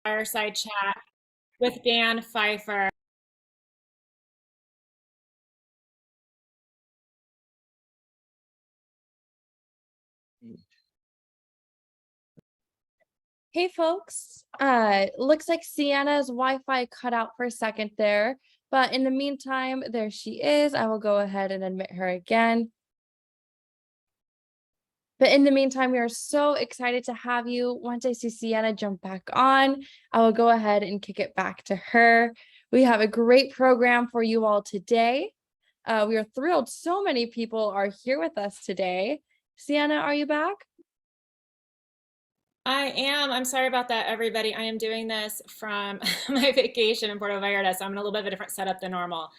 fireside chat with Dan Pfeiffer. Hey folks, looks like Sienna's Wi-Fi cut out for a second there, but in the meantime, there she is. I will go ahead and admit her again. But in the meantime, we are so excited to have you. Once I see Sienna jump back on, I will go ahead and kick it back to her. We have a great program for you all today. We are thrilled so many people are here with us today. Sienna, are you back? I am. I'm sorry about that, everybody. I am doing this from my vacation in Puerto Vallarta, so I'm in a little bit of a different setup than normal.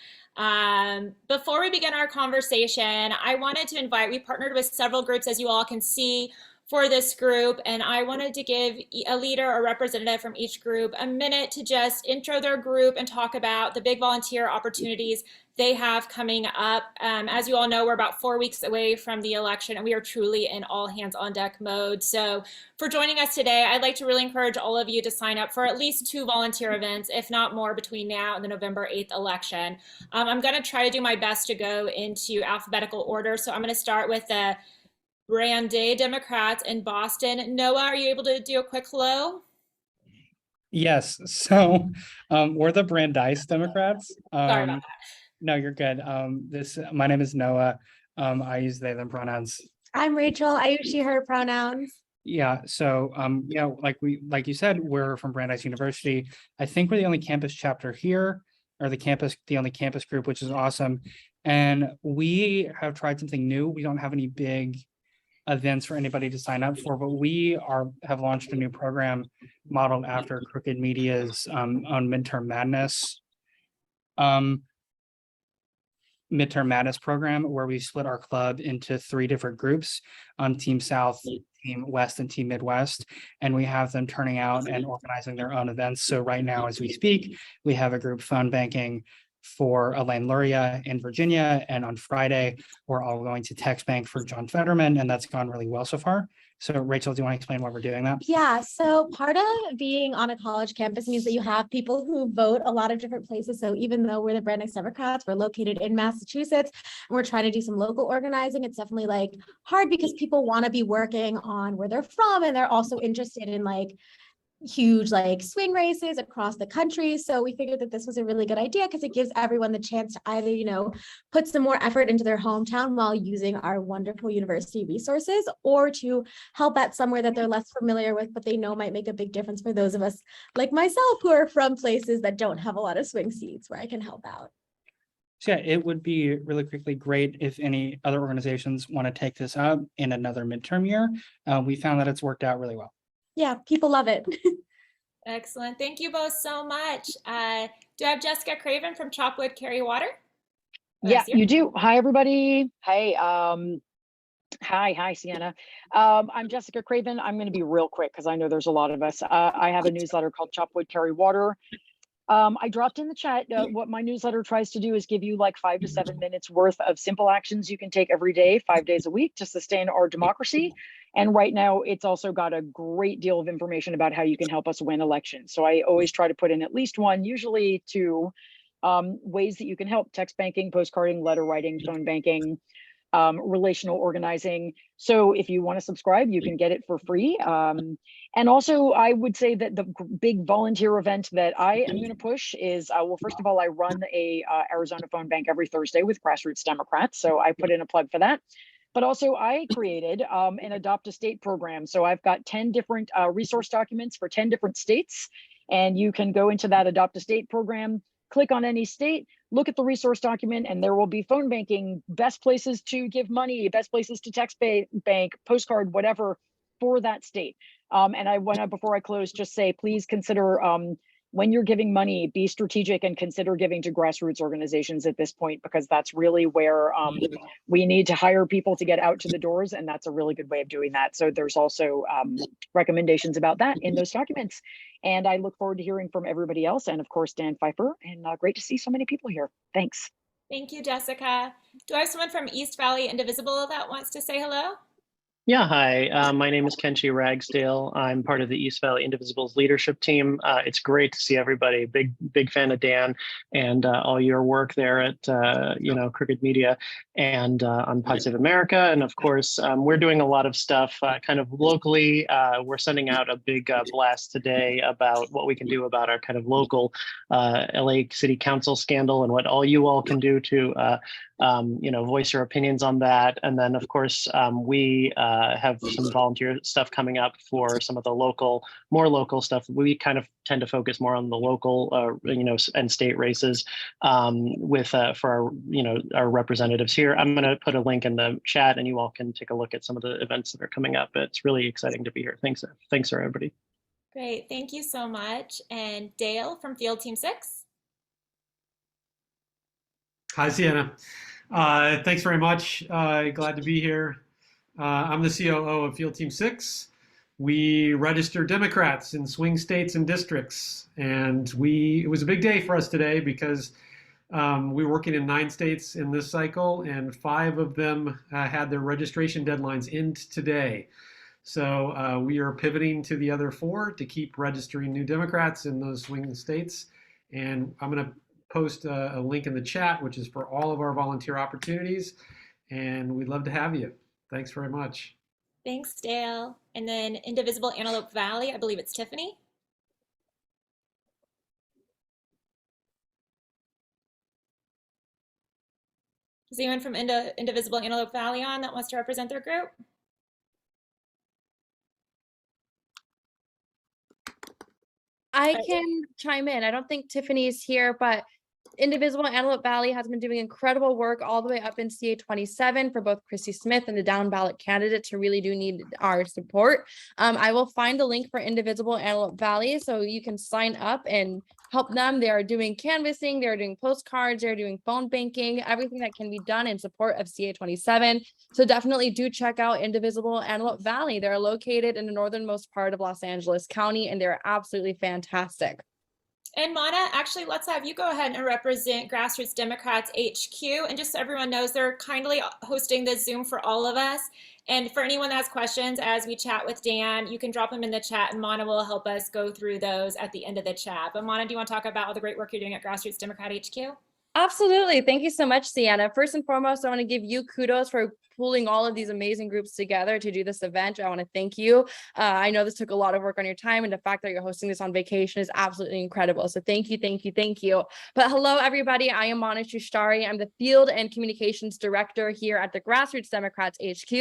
Before we begin our conversation, I wanted to invite, we partnered with several groups, as you all can see, for this group, and I wanted to give a leader or representative from each group a minute to just intro their group and talk about the big volunteer opportunities they have coming up. As you all know, we're about 4 weeks away from the election, and we are truly in all hands on deck mode. So for joining us today, I'd like to really encourage all of you to sign up for at least 2 volunteer events, if not more, between now and the November 8th election. I'm going to try to do my best to go into alphabetical order. So I'm going to start with the Brandeis Democrats in Boston. Noah, are you able to do a quick hello? Yes. So we're the Brandeis Democrats. Sorry about that. No, you're good. My name is Noah. I use they, them pronouns. I'm Rachel. I use she, her pronouns. Yeah. So, like you said, we're from Brandeis University. I think we're the only campus chapter here, or the only campus group, which is awesome. And we have tried something new. We don't have any big events for anybody to sign up for, but we have launched a new program modeled after Crooked Media's on Midterm Madness program, where we split our club into 3 different groups on Team South, Team West, and Team Midwest, and we have them turning out and organizing their own events. So right now, as we speak, we have a group phone banking for Elaine Luria in Virginia, and on Friday, we're all going to text bank for John Fetterman, and that's gone really well so far. So Rachel, do you want to explain why we're doing that? Yeah, so part of being on a college campus means that you have people who vote a lot of different places. So even though we're the Brandeis Democrats, we're located in Massachusetts, and we're trying to do some local organizing. It's definitely like hard because people want to be working on where they're from, and they're also interested in like huge like swing races across the country. So we figured that this was a really good idea because it gives everyone the chance to either, put some more effort into their hometown while using our wonderful university resources, or to help at somewhere that they're less familiar with, but they know might make a big difference for those of us like myself who are from places that don't have a lot of swing seats where I can help out. So yeah, it would be really quickly great if any other organizations want to take this up in another midterm year. We found that it's worked out really well. Yeah, people love it. Excellent. Thank you both so much. Do I have Jessica Craven from Chopwood Carry Water? Yeah, you do. Hi, everybody. Hey, hi, Sienna. I'm Jessica Craven. I'm going to be real quick because I know there's a lot of us. I have a newsletter called Chopwood Carry Water. I dropped in the chat. What my newsletter tries to do is give you like 5 to 7 minutes worth of simple actions you can take every day, 5 days a week, to sustain our democracy. And right now, it's also got a great deal of information about how you can help us win elections. So I always try to put in at least 1, usually 2, ways that you can help: text banking, postcarding, letter writing, phone banking, relational organizing. So if you want to subscribe, you can get it for free. And also, I would say that the big volunteer event that I am going to push is, well, first of all, I run a Arizona phone bank every Thursday with Grassroots Democrats. So I put in a plug for that. But also I created an Adopt a State program. So I've got 10 different resource documents for 10 different states. And you can go into that Adopt a State program, click on any state, look at the resource document, and there will be phone banking, best places to give money, best places to text bank, postcard, whatever, for that state. And I want to, before I close, just say, please consider, when you're giving money, be strategic and consider giving to grassroots organizations at this point, because that's really where we need to hire people to get out to the doors. And that's a really good way of doing that. So there's also recommendations about that in those documents. And I look forward to hearing from everybody else. And of course, Dan Pfeiffer, and great to see so many people here. Thanks. Thank you, Jessica. Do I have someone from East Valley Indivisible that wants to say hello? Yeah, hi. My name is Kenshi Ragsdale. I'm part of the East Valley Indivisibles leadership team. It's great to see everybody. Big fan of Dan and all your work there at Crooked Media and on Pod Save America. And of course, we're doing a lot of stuff kind of locally. We're sending out a big blast today about what we can do about our kind of local LA City Council scandal and what all you all can do to voice your opinions on that. And then, of course, we have some volunteer stuff coming up for some of the more local stuff. We kind of tend to focus more on the local, and state races for our representatives here. I'm going to put a link in the chat, and you all can take a look at some of the events that are coming up. It's really exciting to be here. Thanks, everybody. Great, thank you so much. And Dale from Field Team 6. Hi, Sienna. Thanks very much. Glad to be here. I'm the COO of Field Team 6. We register Democrats in swing states and districts. And it was a big day for us today because we're working in 9 states in this cycle, and 5 of them had their registration deadlines end today. So we are pivoting to the other 4 to keep registering new Democrats in those swing states. And I'm going to post a link in the chat, which is for all of our volunteer opportunities. And we'd love to have you. Thanks very much. Thanks, Dale. And then Indivisible Antelope Valley, I believe it's Tiffany. Is anyone from Indivisible Antelope Valley on that wants to represent their group? I can chime in. I don't think Tiffany's here, but Indivisible Antelope Valley has been doing incredible work all the way up in CA 27 for both Chrissy Smith and the down ballot candidates who really do need our support. I will find the link for Indivisible Antelope Valley so you can sign up and help them. They are doing canvassing, they're doing postcards, they're doing phone banking, everything that can be done in support of CA 27. So definitely do check out Indivisible Antelope Valley. They're located in the northernmost part of Los Angeles County, and they're absolutely fantastic. And Mana, actually, let's have you go ahead and represent Grassroots Democrats HQ. And just so everyone knows, they're kindly hosting this Zoom for all of us. And for anyone that has questions as we chat with Dan, you can drop them in the chat, and Mana will help us go through those at the end of the chat. But Mana, do you want to talk about all the great work you're doing at Grassroots Democrat HQ? Absolutely. Thank you so much, Sienna. First and foremost, I want to give you kudos for pulling all of these amazing groups together to do this event. I want to thank you. I know this took a lot of work on your time, and the fact that you're hosting this on vacation is absolutely incredible. So thank you, thank you, thank you. But hello, everybody. I am Mana Shushtari. I'm the Field and Communications Director here at the Grassroots Democrats HQ,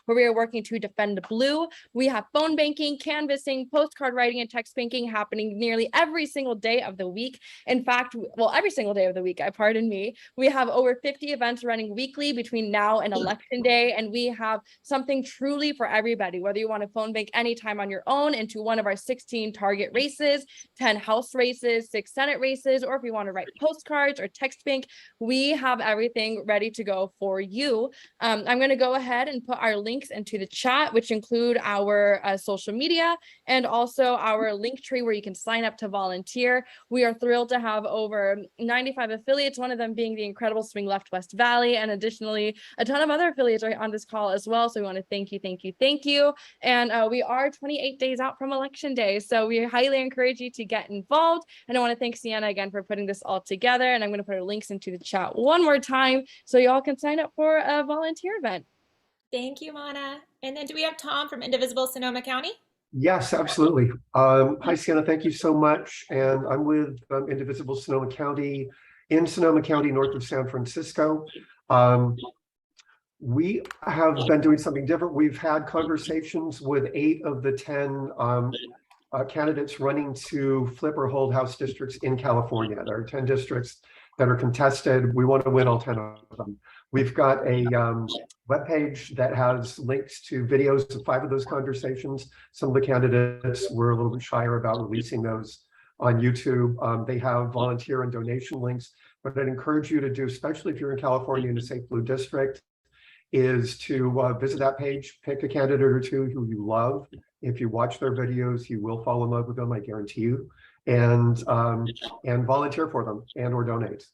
where we are working to defend blue. We have phone banking, canvassing, postcard writing, and text banking happening nearly every single day of the week. In fact, well, every single day of the week, pardon me. We have over 50 events running weekly between now and election day. And we have something truly for everybody, whether you want to phone bank anytime on your own into one of our 16 target races, 10 House races, 6 Senate races, or if you want to write postcards or text bank, we have everything ready to go for you. I'm going to go ahead and put our links into the chat, which include our social media and also our link tree where you can sign up to volunteer. We are thrilled to have over 95 affiliates, one of them being the incredible Swing Left West Valley, and additionally a ton of other affiliates right on this call as well. So we want to thank you, thank you, thank you. And we are 28 days out from election day, so we highly encourage you to get involved. And I want to thank Sienna again for putting this all together. And I'm going to put our links into the chat one more time so y'all can sign up for a volunteer event. Thank you, Mana. And then do we have Tom from Indivisible Sonoma County? Yes, absolutely. Hi, Sienna. Thank you so much. And I'm with Indivisible Sonoma County in Sonoma County, north of San Francisco. We have been doing something different. We've had conversations with 8 of the 10 candidates running to flip or hold House districts in California. There are 10 districts that are contested. We want to win all 10 of them. We've got a webpage that has links to videos of 5 of those conversations. Some of the candidates were a little bit shyer about releasing those on YouTube. They have volunteer and donation links, but I'd encourage you to do, especially if you're in California in a safe blue district, is to visit that page, pick a candidate or 2 who you love. If you watch their videos, you will fall in love with them, I guarantee you, and volunteer for them and or donate.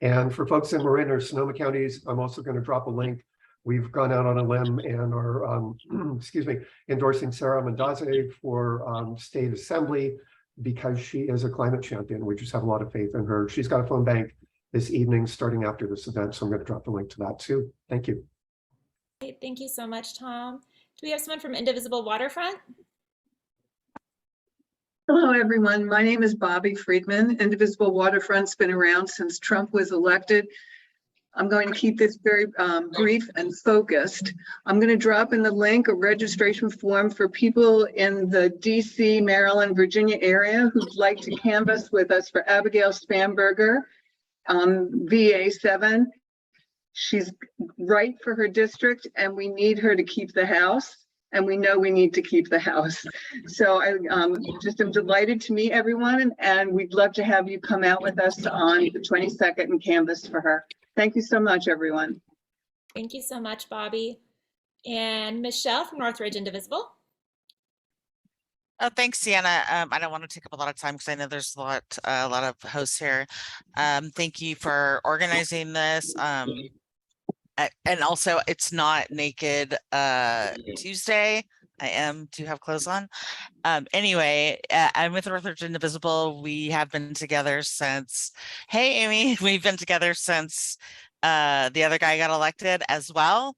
And for folks in Marin or Sonoma counties, I'm also going to drop a link we've gone out on a limb and are, excuse me, endorsing Sarah Mendaze for state assembly because she is a climate champion. We just have a lot of faith in her. She's got a phone bank this evening starting after this event, so I'm going to drop the link to that too. Thank you. Great. Thank you so much, Tom. Do we have someone from Indivisible Waterfront? Hello, everyone. My name is Bobby Friedman. Indivisible Waterfront's been around since Trump was elected. I'm going to keep this very brief and focused. I'm going to drop in the link a registration form for people in the DC, Maryland, Virginia area who'd like to canvass with us for Abigail Spanberger on VA7. She's right for her district, and we need her to keep the House. And we know we need to keep the House. So I just am delighted to meet everyone, and we'd love to have you come out with us on the 22nd and canvass for her. Thank you so much, everyone. Thank you so much, Bobby. And Michelle from Northridge Indivisible. Oh, thanks, Sienna. I don't want to take up a lot of time because I know there's a lot of hosts here. Thank you for organizing this. And also, it's not Naked Tuesday. I do have clothes on. Anyway, I'm with Northridge Indivisible. We have been together since, hey, Amy, we've been together since the other guy got elected as well.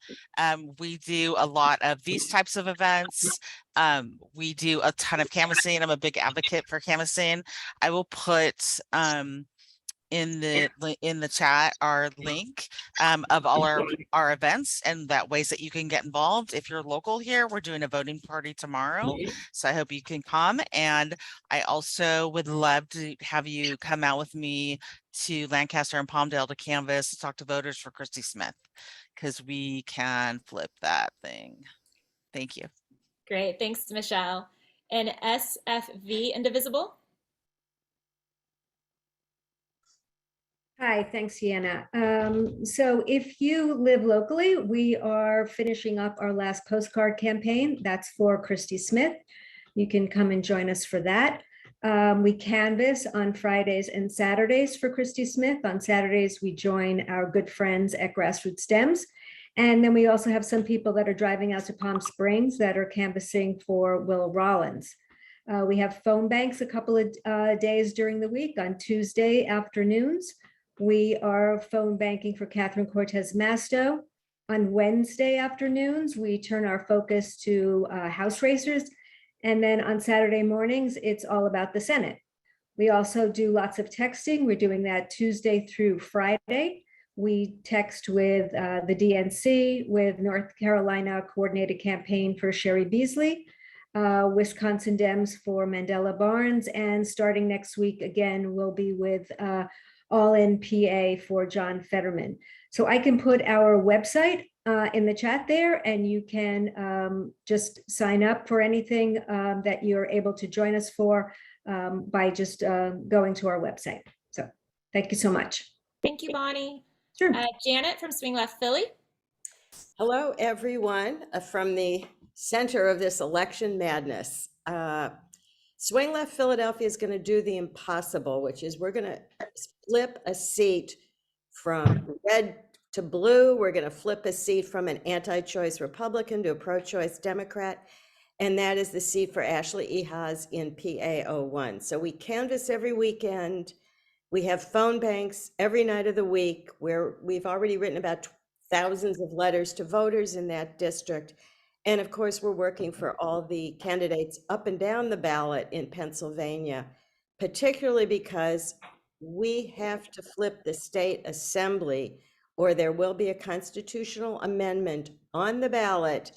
We do a lot of these types of events. We do a ton of canvassing. I'm a big advocate for canvassing. I will put in the chat our link of all our events and that ways that you can get involved. If you're local here, we're doing a voting party tomorrow, so I hope you can come. And I also would love to have you come out with me to Lancaster and Palmdale to canvass, to talk to voters for Christy Smith, because we can flip that thing. Thank you. Great, thanks, Michelle. And SFV Indivisible. Hi, thanks, Sienna. So if you live locally, we are finishing up our last postcard campaign. That's for Christy Smith. You can come and join us for that. We canvass on Fridays and Saturdays for Christy Smith. On Saturdays, we join our good friends at Grassroots Stems. And then we also have some people that are driving out to Palm Springs that are canvassing for Will Rollins. We have phone banks a couple of days during the week. On Tuesday afternoons, we are phone banking for Catherine Cortez Masto. On Wednesday afternoons, we turn our focus to House racers. And then on Saturday mornings, it's all about the Senate. We also do lots of texting. We're doing that Tuesday through Friday. We text with the DNC, with North Carolina Coordinated Campaign for Sherry Beasley, Wisconsin Dems for Mandela Barnes, and starting next week, again, we'll be with All in PA for John Fetterman. So I can put our website in the chat there, and you can just sign up for anything that you're able to join us for by just going to our website. So thank you so much. Thank you, Bonnie. Sure. Janet from Swing Left Philly. Hello, everyone, from the center of this election madness. Swing Left Philadelphia is going to do the impossible, which is we're going to flip a seat from red to blue. We're going to flip a seat from an anti-choice Republican to a pro-choice Democrat. And that is the seat for Ashley Ehas in PA01. So we canvass every weekend. We have phone banks every night of the week where we've already written about thousands of letters to voters in that district. And of course, we're working for all the candidates up and down the ballot in Pennsylvania, particularly because we have to flip the state assembly, or there will be a constitutional amendment on the ballot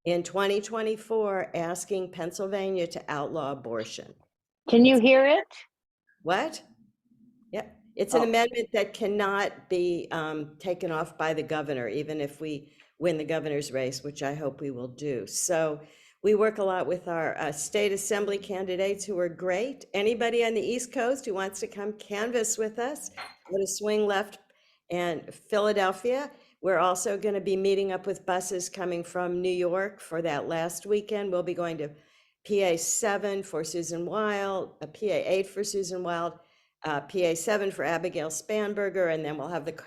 in 2024 asking Pennsylvania to outlaw abortion. Can you hear it? What? Yeah, it's an amendment that cannot be taken off by the governor, even if we win the governor's race, which I hope we will do. So we work a lot with our state assembly candidates who are great. Anybody on the East Coast who wants to come canvass with us, go to Swing Left and Philadelphia. We're also going to be meeting up with buses coming from New York for that last weekend. We'll be going to PA7 for Susan Wild, PA8 for Susan Wild, PA7 for Abigail Spanberger, and then we'll have the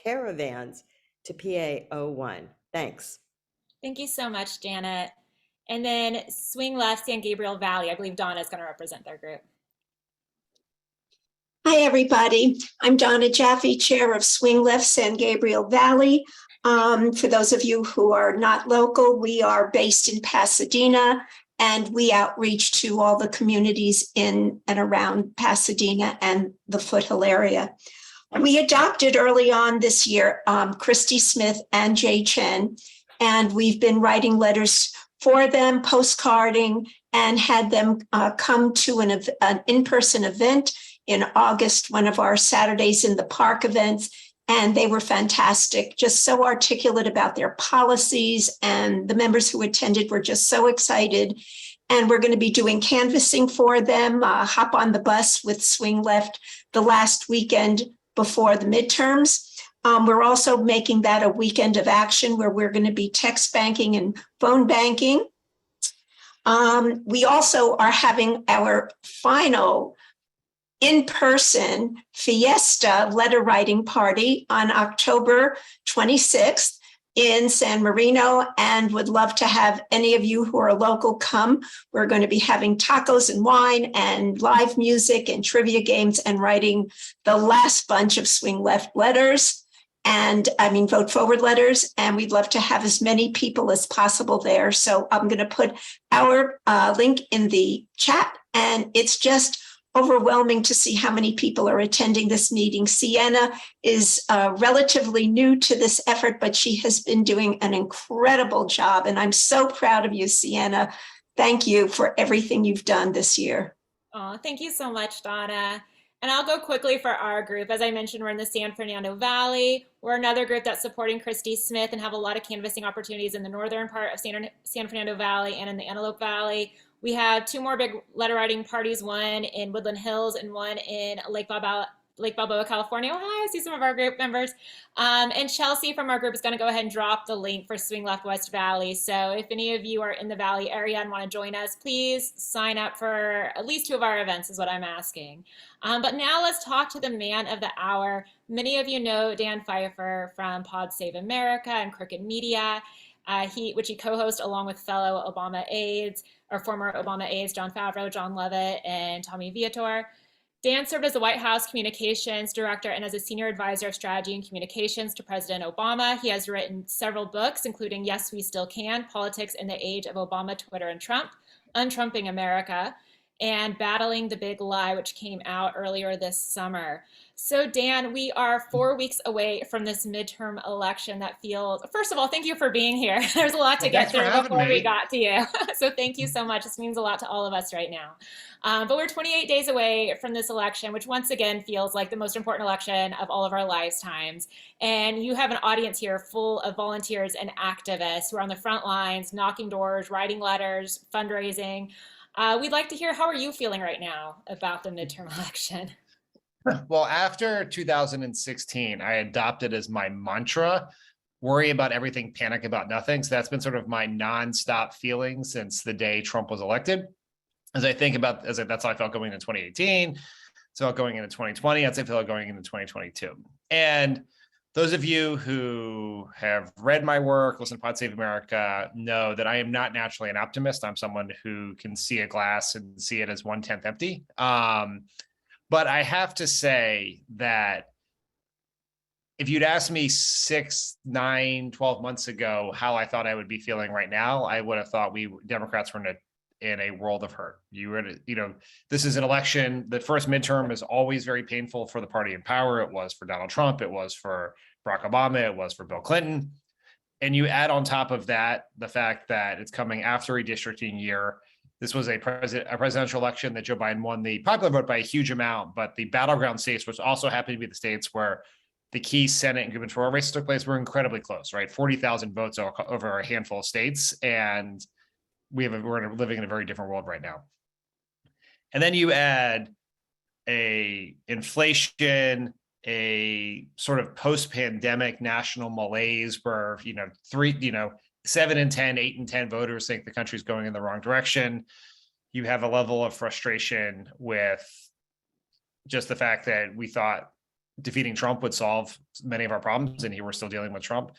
caravans to PA01. Thanks. Thank you so much, Janet. And then Swing Left, San Gabriel Valley. I believe Donna is going to represent their group. Hi, everybody. I'm Donna Jaffe, Chair of Swing Left San Gabriel Valley. For those of you who are not local, we are based in Pasadena, and we outreach to all the communities in and around Pasadena and the Foothill area. We adopted early on this year Christy Smith and Jay Chen, and we've been writing letters for them, postcarding, and had them come to an in-person event in August, one of our Saturdays in the Park events, and they were fantastic, just so articulate about their policies, and the members who attended were just so excited. And we're going to be doing canvassing for them, hop on the bus with Swing Left the last weekend before the midterms. We're also making that a weekend of action where we're going to be text banking and phone banking. We also are having our final in-person Fiesta letter writing party on October 26th in San Marino, and would love to have any of you who are local come. We're going to be having tacos and wine and live music and trivia games and writing the last bunch of Swing Left letters, vote forward letters, and we'd love to have as many people as possible there. So I'm going to put our link in the chat, and it's just overwhelming to see how many people are attending this meeting. Sienna is relatively new to this effort, but she has been doing an incredible job, and I'm so proud of you, Sienna. Thank you for everything you've done this year. Oh, thank you so much, Donna. And I'll go quickly for our group. As I mentioned, we're in the San Fernando Valley. We're another group that's supporting Christy Smith and have a lot of canvassing opportunities in the northern part of San Fernando Valley and in the Antelope Valley. We have two more big letter writing parties, one in Woodland Hills and one in Lake Balboa, California. Oh, hi, I see some of our group members. And Chelsea from our group is going to go ahead and drop the link for Swing Left West Valley. So if any of you are in the Valley area and want to join us, please sign up for at least two of our events is what I'm asking. But now let's talk to the man of the hour. Many of you know Dan Pfeiffer from Pod Save America and Crooked Media, which he co-hosts along with fellow Obama aides, or former Obama aides, John Favreau, John Levitt, and Tommy Viator. Dan served as the White House Communications Director and as a Senior Advisor of Strategy and Communications to President Obama. He has written several books, including Yes, We Still Can, Politics in the Age of Obama, Twitter, and Trump, Untrumping America, and Battling the Big Lie, which came out earlier this summer. So Dan, we are 4 weeks away from this midterm election that feels, first of all, thank you for being here. There's a lot to get through before we got to you. So thank you so much. This means a lot to all of us right now. But we're 28 days away from this election, which once again feels like the most important election of all of our lifetimes. And you have an audience here full of volunteers and activists who are on the front lines, knocking doors, writing letters, fundraising. We'd like to hear, how are you feeling right now about the midterm election? Well, after 2016, I adopted as my mantra, worry about everything, panic about nothing. So that's been sort of my nonstop feeling since the day Trump was elected. As I think about, that's how I felt going into 2018. So going into 2020, that's how I feel going into 2022. And those of you who have read my work, listen to Pod Save America, know that I am not naturally an optimist. I'm someone who can see a glass and see it as 1/10 empty. But I have to say that if you'd asked me 6, 9, 12 months ago how I thought I would be feeling right now, I would have thought Democrats were in a world of hurt. This is an election. The first midterm is always very painful for the party in power. It was for Donald Trump. It was for Barack Obama. It was for Bill Clinton. And you add on top of that the fact that it's coming after a redistricting year. This was a presidential election that Joe Biden won the popular vote by a huge amount, but the battleground states, which also happened to be the states where the key Senate and gubernatorial races took place, were incredibly close, right? 40,000 votes over a handful of states. And we're living in a very different world right now. And then you add a inflation, a sort of post-pandemic national malaise where, 7 in 10, 8 in 10 voters think the country's going in the wrong direction. You have a level of frustration with just the fact that we thought defeating Trump would solve many of our problems, and here we're still dealing with Trump.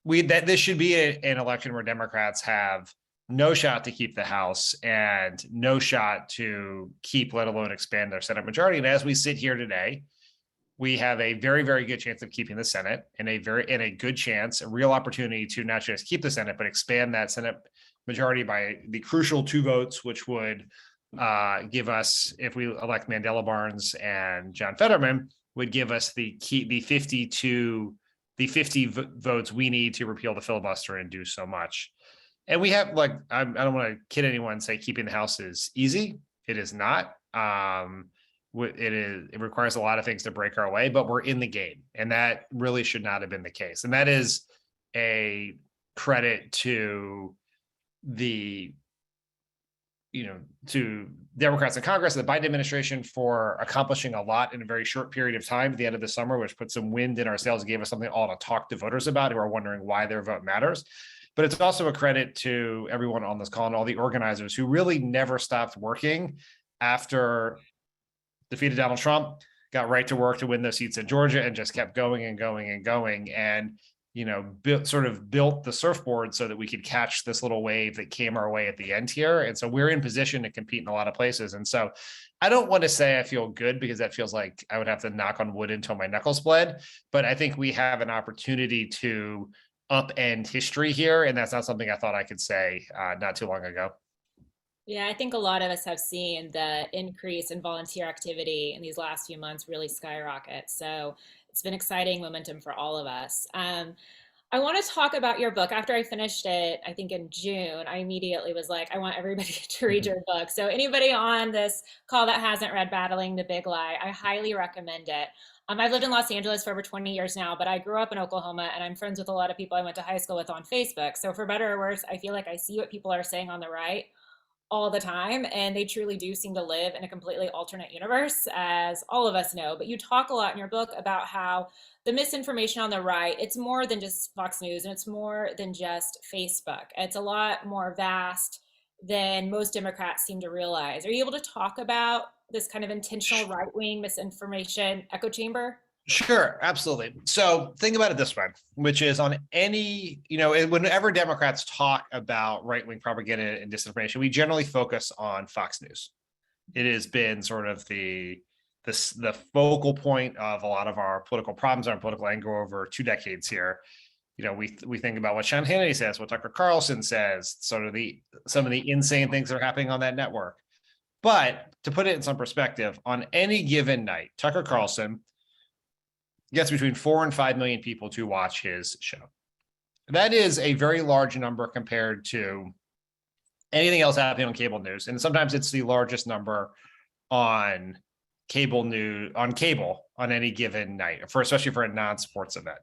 This should be an election where Democrats have no shot to keep the House and no shot to keep, let alone expand their Senate majority. And as we sit here today, we have a very, very good chance of keeping the Senate, and a good chance, a real opportunity to not just keep the Senate, but expand that Senate majority by the crucial 2 votes, which would give us, if we elect Mandela Barnes and John Fetterman, would give us the 50 votes we need to repeal the filibuster and do so much. And we have, like, I don't want to kid anyone and say keeping the House is easy. It is not. It requires a lot of things to break our way, but we're in the game, and that really should not have been the case. And that is a credit to to Democrats in Congress, the Biden administration, for accomplishing a lot in a very short period of time at the end of the summer, which put some wind in our sails and gave us something all to talk to voters about who are wondering why their vote matters. But it's also a credit to everyone on this call and all the organizers who really never stopped working after defeated Donald Trump, got right to work to win those seats in Georgia, and just kept going and going and going. And built the surfboard so that we could catch this little wave that came our way at the end here. And so we're in position to compete in a lot of places. And so I don't want to say I feel good, because that feels like I would have to knock on wood until my knuckles bled. But I think we have an opportunity to upend history here. And that's not something I thought I could say not too long ago. Yeah, I think a lot of us have seen the increase in volunteer activity in these last few months really skyrocket. So it's been exciting momentum for all of us. I want to talk about your book. After I finished it, I think in June, I immediately was like, I want everybody to read your book. So anybody on this call that hasn't read Battling the Big Lie, I highly recommend it. I've lived in Los Angeles for over 20 years now, but I grew up in Oklahoma, and I'm friends with a lot of people I went to high school with on Facebook. So for better or worse, I feel like I see what people are saying on the right all the time, and they truly do seem to live in a completely alternate universe, as all of us know. But you talk a lot in your book about how the misinformation on the right, it's more than just Fox News, and it's more than just Facebook. It's a lot more vast than most Democrats seem to realize. Are you able to talk about this kind of intentional right-wing misinformation echo chamber? Sure, absolutely. So think about it this way, which is on any, whenever Democrats talk about right-wing propaganda and disinformation, we generally focus on Fox News. It has been sort of the focal point of a lot of our political problems, our political anger over 2 decades here. We think about what Sean Hannity says, what Tucker Carlson says, sort of some of the insane things that are happening on that network. But to put it in some perspective, on any given night, Tucker Carlson gets between 4 and 5 million people to watch his show. That is a very large number compared to anything else happening on cable news. And sometimes it's the largest number on cable news, on any given night, especially for a non-sports event.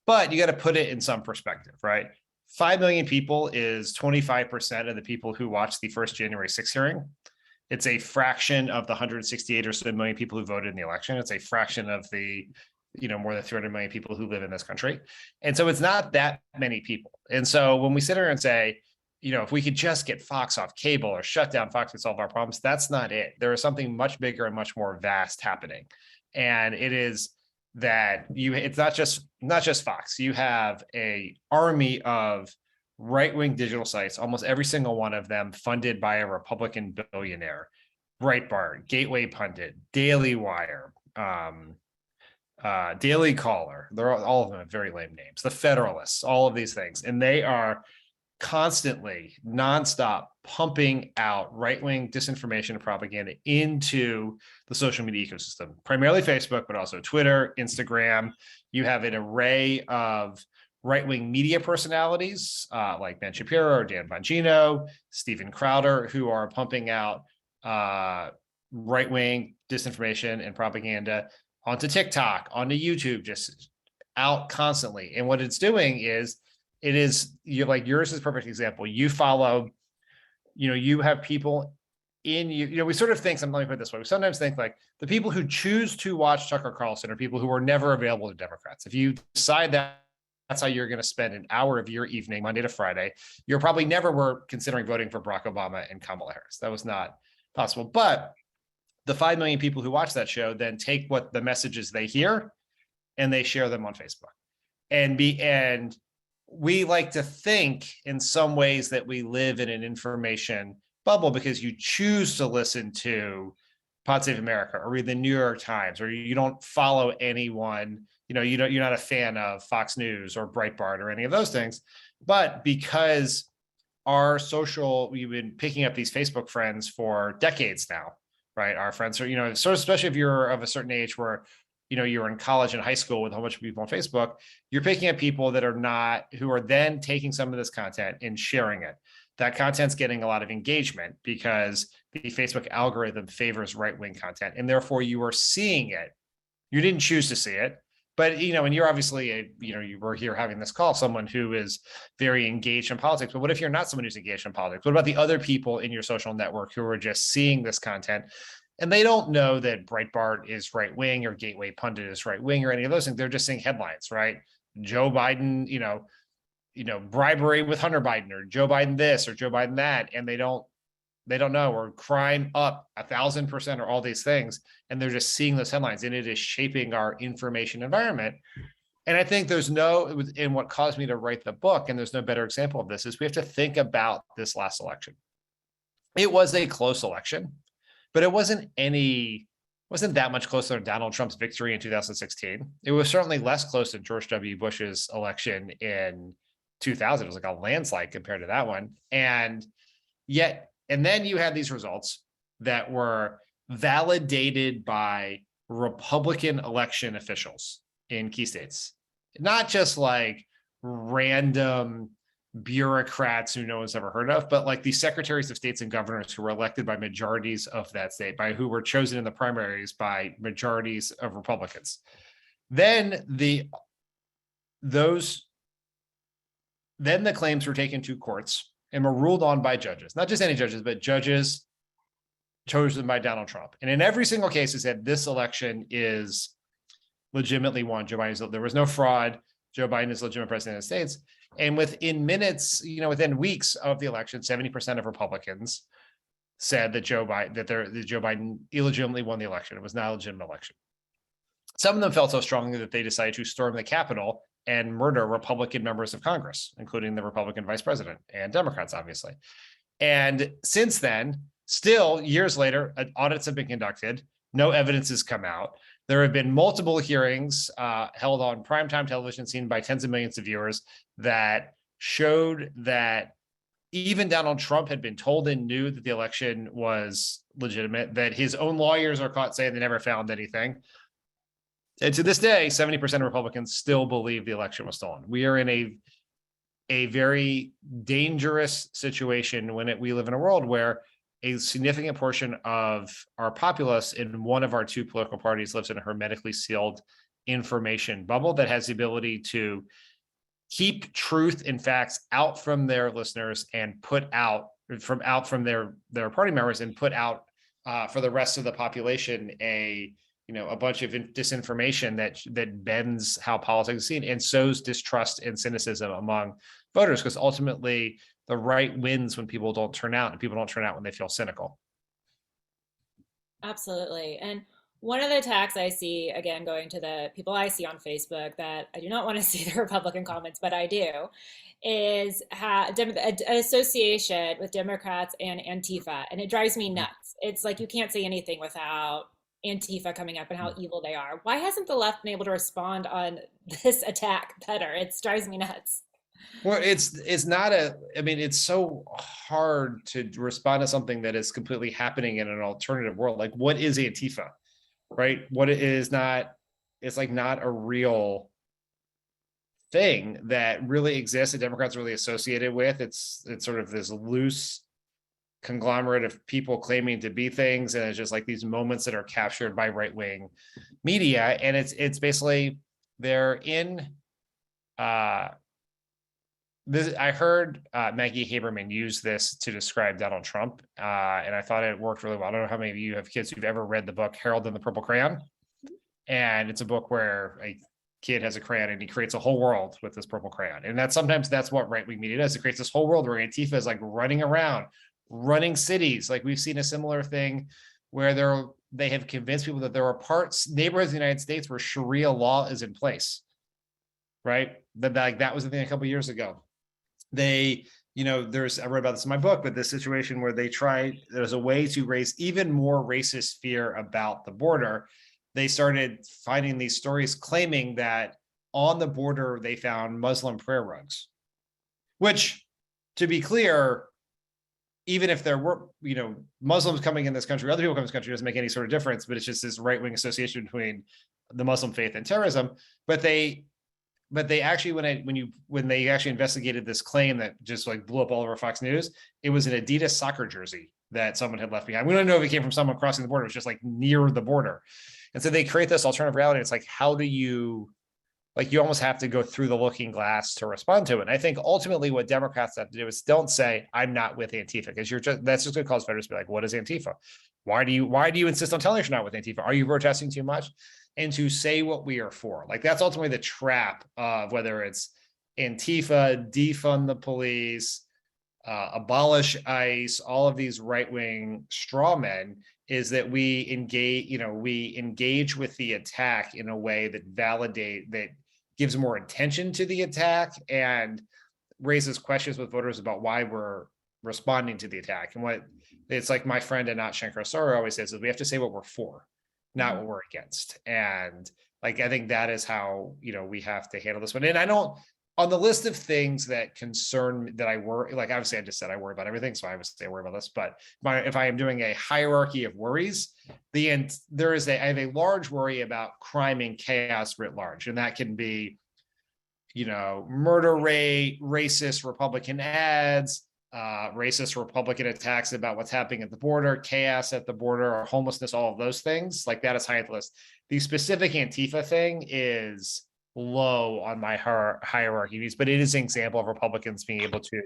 But you got to put it in some perspective, right? 5 million people is 25% of the people who watched the first January 6th hearing. It's a fraction of the 168 or so million people who voted in the election. It's a fraction of the more than 300 million people who live in this country. And so it's not that many people. And so when we sit here and say, if we could just get Fox off cable or shut down Fox to solve our problems, that's not it. There is something much bigger and much more vast happening. And it is that it's not just Fox. You have a army of right-wing digital sites, almost every single one of them funded by a Republican billionaire. Breitbart, Gateway Pundit, Daily Wire, Daily Caller. They're all of them have very lame names. The Federalists, all of these things. And they are constantly, nonstop pumping out right-wing disinformation and propaganda into the social media ecosystem, primarily Facebook, but also Twitter, Instagram. You have an array of right-wing media personalities like Ben Shapiro or Dan Bongino, Steven Crowder, who are pumping out right-wing disinformation and propaganda onto TikTok, onto YouTube, just out constantly. And what it's doing is, yours is a perfect example. You follow, you have people in you, we sort of think, let me put it this way. We sometimes think like the people who choose to watch Tucker Carlson are people who are never available to Democrats. If you decide that that's how you're going to spend an hour of your evening, Monday to Friday, you're probably never were considering voting for Barack Obama and Kamala Harris. That was not possible. But the 5 million people who watch that show then take what the messages they hear and they share them on Facebook. And we like to think in some ways that we live in an information bubble because you choose to listen to Pod Save America or read the New York Times, or you don't follow anyone, you're not a fan of Fox News or Breitbart or any of those things. But because we've been picking up these Facebook friends for decades now, right? Our friends are, sort of, especially if you're of a certain age where, you're in college and high school with a whole bunch of people on Facebook, you're picking up people who are then taking some of this content and sharing it. That content's getting a lot of engagement because the Facebook algorithm favors right-wing content, and therefore you are seeing it. You didn't choose to see it, but, and you're obviously, you were here having this call, someone who is very engaged in politics, but what if you're not someone who's engaged in politics? What about the other people in your social network who are just seeing this content? And they don't know that Breitbart is right wing or Gateway Pundit is right wing or any of those things. They're just seeing headlines, right? Joe Biden, bribery with Hunter Biden, or Joe Biden this or Joe Biden that, and they don't know, or crime up 1,000% or all these things, and they're just seeing those headlines, and it is shaping our information environment. And I think and what caused me to write the book, and there's no better example of this, is we have to think about this last election. It was a close election, but it wasn't that much closer than Donald Trump's victory in 2016. It was certainly less close than George W. Bush's election in 2000. It was like a landslide compared to that one. And then you had these results that were validated by Republican election officials in key states, not just like random bureaucrats who no one's ever heard of, but like the secretaries of states and governors who were elected by majorities of that state, who were chosen in the primaries by majorities of Republicans. Then the claims were taken to courts and were ruled on by judges, not just any judges, but judges chosen by Donald Trump. And in every single case, it said this election is legitimately won. Joe Biden, there was no fraud. Joe Biden is legitimate president of the States. And within minutes, within weeks of the election, 70% of Republicans said that Joe Biden illegitimately won the election. It was not a legitimate election. Some of them felt so strongly that they decided to storm the Capitol and murder Republican members of Congress, including the Republican vice president and Democrats, obviously. And since then, still years later, audits have been conducted. No evidence has come out. There have been multiple hearings held on primetime television seen by tens of millions of viewers that showed that even Donald Trump had been told and knew that the election was legitimate, that his own lawyers are caught saying they never found anything. And to this day, 70% of Republicans still believe the election was stolen. We are in a very dangerous situation when we live in a world where a significant portion of our populace in one of our two political parties lives in a hermetically sealed information bubble that has the ability to keep truth and facts out from their listeners and put out from their party members and put out for the rest of the population a bunch of disinformation that bends how politics is seen and sows distrust and cynicism among voters, because ultimately the right wins when people don't turn out, and people don't turn out when they feel cynical. Absolutely. And one of the attacks I see, again, going to the people I see on Facebook that I do not want to see the Republican comments, but I do, is an association with Democrats and Antifa. And it drives me nuts. It's like you can't say anything without Antifa coming up and how evil they are. Why hasn't the left been able to respond on this attack better? It drives me nuts. Well, it's so hard to respond to something that is completely happening in an alternative world. Like, what is Antifa, right? What it is not, it's like not a real thing that really exists that Democrats are really associated with. It's sort of this loose conglomerate of people claiming to be things, and it's just like these moments that are captured by right-wing media, and it's basically they're in this. I heard Maggie Haberman use this to describe Donald Trump, and I thought it worked really well. I don't know how many of you have kids who've ever read the book Harold and the Purple Crayon, and it's a book where a kid has a crayon and he creates a whole world with this purple crayon, and sometimes that's what right-wing media does. It creates this whole world where Antifa is like running around, running cities. Like we've seen a similar thing where they have convinced people that there are neighborhoods in the United States where Sharia law is in place, right? That was the thing a couple of years ago. I wrote about this in my book, but this situation where there's a way to raise even more racist fear about the border. They started finding these stories claiming that on the border, they found Muslim prayer rugs, which, to be clear, even if there were, Muslims coming in this country, other people coming in this country, doesn't make any sort of difference, but it's just this right-wing association between the Muslim faith and terrorism. But they actually, when they actually investigated this claim that just like blew up all over Fox News, it was an Adidas soccer jersey that someone had left behind. We don't know if it came from someone crossing the border. It was just like near the border. And so they create this alternative reality. It's like, how do you, you almost have to go through the looking glass to respond to it. And I think ultimately what Democrats have to do is don't say, I'm not with Antifa, because that's just going to cause voters to be like, what is Antifa? Why do you insist on telling us you're not with Antifa? Are you protesting too much? And to say what we are for. That's ultimately the trap of whether it's Antifa, defund the police, abolish ICE, all of these right-wing straw men, is that we engage with the attack in a way that gives more attention to the attack and raises questions with voters about why we're responding to the attack. And what it's like my friend Anat Shankar always says is we have to say what we're for, not what we're against. And I think that is how, we have to handle this one. And on the list of things that concern me, that I worry, obviously I just said I worry about everything, so I would say I worry about this, but if I am doing a hierarchy of worries, I have a large worry about crime and chaos writ large. And that can be, murder rate, racist Republican ads, racist Republican attacks about what's happening at the border, chaos at the border, homelessness, all of those things. That is high on the list. The specific Antifa thing is low on my hierarchy, but it is an example of Republicans being able to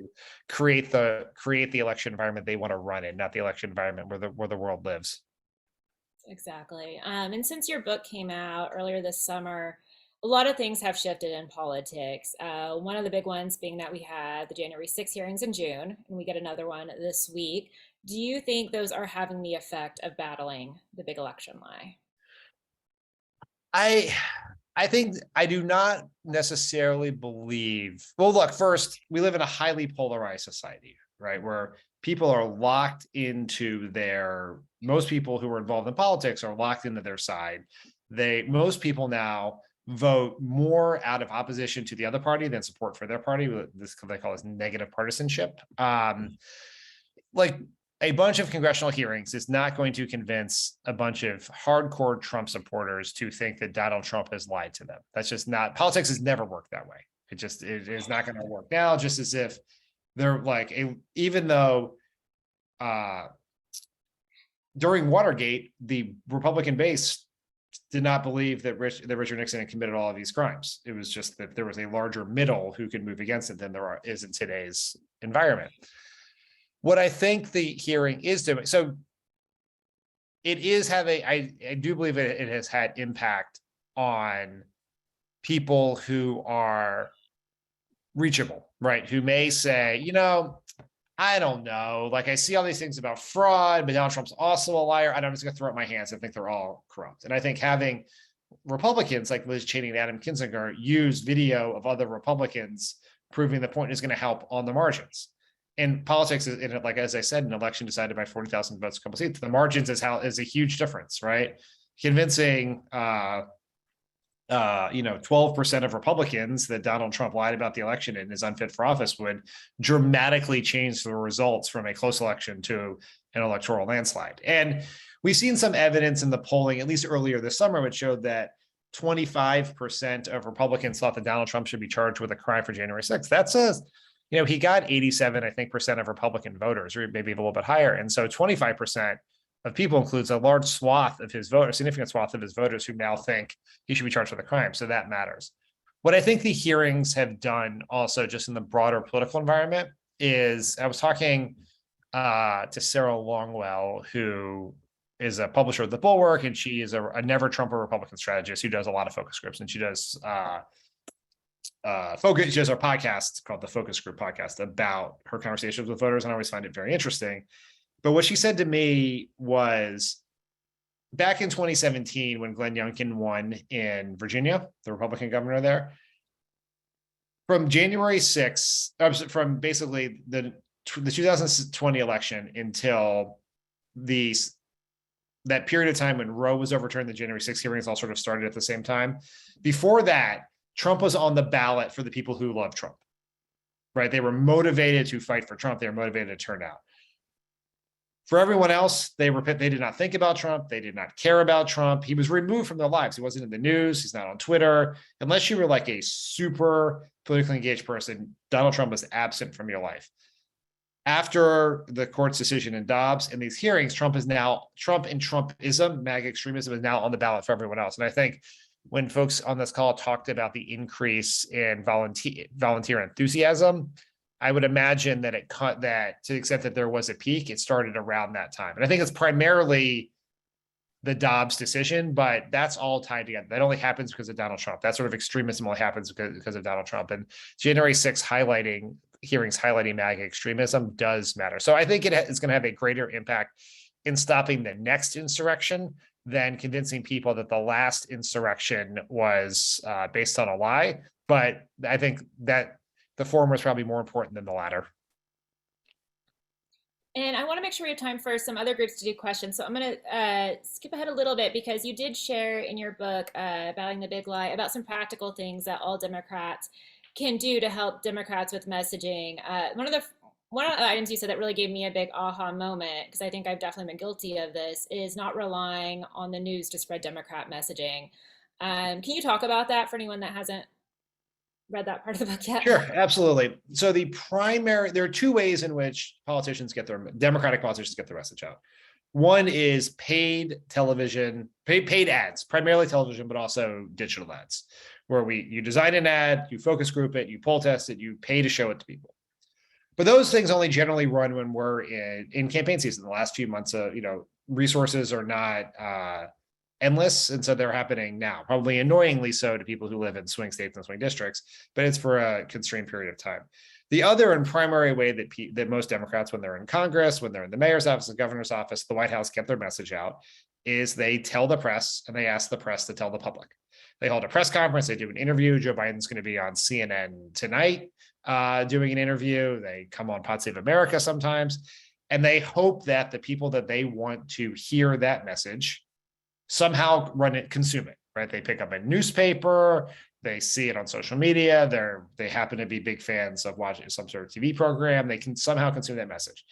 create the election environment they want to run in, not the election environment where the world lives. Exactly. And since your book came out earlier this summer, a lot of things have shifted in politics. One of the big ones being that we had the January 6th hearings in June, and we get another one this week. Do you think those are having the effect of battling the big election lie? I think I do not necessarily believe. Well, look, first, we live in a highly polarized society, right? Where people are locked into most people who are involved in politics are locked into their side. Most people now vote more out of opposition to the other party than support for their party. This they call this negative partisanship. A bunch of congressional hearings is not going to convince a bunch of hardcore Trump supporters to think that Donald Trump has lied to them. That's just not, politics has never worked that way. It is not going to work now, just as if they're even though during Watergate, the Republican base did not believe that Richard Nixon had committed all of these crimes. It was just that there was a larger middle who could move against it than there is in today's environment. What I think the hearing is doing, so it is having, I do believe it has had impact on people who are reachable, right? Who may say, I don't know, I see all these things about fraud, but Donald Trump's also a liar. I'm just gonna throw up my hands and think they're all corrupt. And I think having Republicans like Liz Cheney and Adam Kinzinger use video of other Republicans proving the point is gonna help on the margins. And politics is, as I said, an election decided by 40,000 votes, a couple seats. The margins is a huge difference, right? Convincing, 12% of Republicans that Donald Trump lied about the election and is unfit for office would dramatically change the results from a close election to an electoral landslide. And we've seen some evidence in the polling, at least earlier this summer, which showed that 25% of Republicans thought that Donald Trump should be charged with a crime for January 6th. He got 87, I think, percent of Republican voters, or maybe a little bit higher. And so 25% of people includes a large swath of his voters, significant swath of his voters who now think he should be charged with a crime. So that matters. What I think the hearings have done also just in the broader political environment is I was talking to Sarah Longwell, who is a publisher of The Bulwark, and she is a never Trumper Republican strategist who does a lot of focus groups, and she does she has our podcast called the Focus Group Podcast about her conversations with voters, and I always find it very interesting. But what she said to me was, back in 2017, when Glenn Youngkin won in Virginia, the Republican governor there, from January 6th, from basically the 2020 election until that period of time when Roe was overturned, the January 6th hearings all sort of started at the same time. Before that, Trump was on the ballot for the people who love Trump, right? They were motivated to fight for Trump. They were motivated to turn out. For everyone else, they did not think about Trump. They did not care about Trump. He was removed from their lives. He wasn't in the news. He's not on Twitter. Unless you were like a super politically engaged person, Donald Trump was absent from your life. After the court's decision in Dobbs and these hearings, Trump and Trumpism, MAGA extremism, is now on the ballot for everyone else. And I think when folks on this call talked about the increase in volunteer enthusiasm, I would imagine that it cut that to the extent that there was a peak, it started around that time. And I think it's primarily the Dobbs decision, but that's all tied together. That only happens because of Donald Trump. That sort of extremism only happens because of Donald Trump. And January 6th hearings highlighting MAGA extremism does matter. So I think it's going to have a greater impact in stopping the next insurrection than convincing people that the last insurrection was based on a lie. But I think that the former is probably more important than the latter. And I want to make sure we have time for some other groups to do questions. So I'm going to skip ahead a little bit because you did share in your book, Battling the Big Lie, about some practical things that all Democrats can do to help Democrats with messaging. One of the items you said that really gave me a big aha moment, because I think I've definitely been guilty of this, is not relying on the news to spread Democrat messaging. Can you talk about that for anyone that hasn't read that part of the book yet? Sure, absolutely. So there are two ways in which Democratic politicians get their message out. One is paid television, paid ads, primarily television, but also digital ads, where you design an ad, you focus group it, you poll test it, you pay to show it to people. But those things only generally run when we're in campaign season. The last few months, resources are not endless, and so they're happening now, probably annoyingly so to people who live in swing states and swing districts, but it's for a constrained period of time. The other and primary way that most Democrats, when they're in Congress, when they're in the mayor's office, the governor's office, the White House, get their message out, is they tell the press and they ask the press to tell the public. They hold a press conference, they do an interview. Joe Biden's going to be on CNN tonight doing an interview. They come on Pod Save America sometimes, and they hope that the people that they want to hear that message somehow consume it, right? They pick up a newspaper, they see it on social media, they happen to be big fans of watching some sort of TV program, they can somehow consume that message.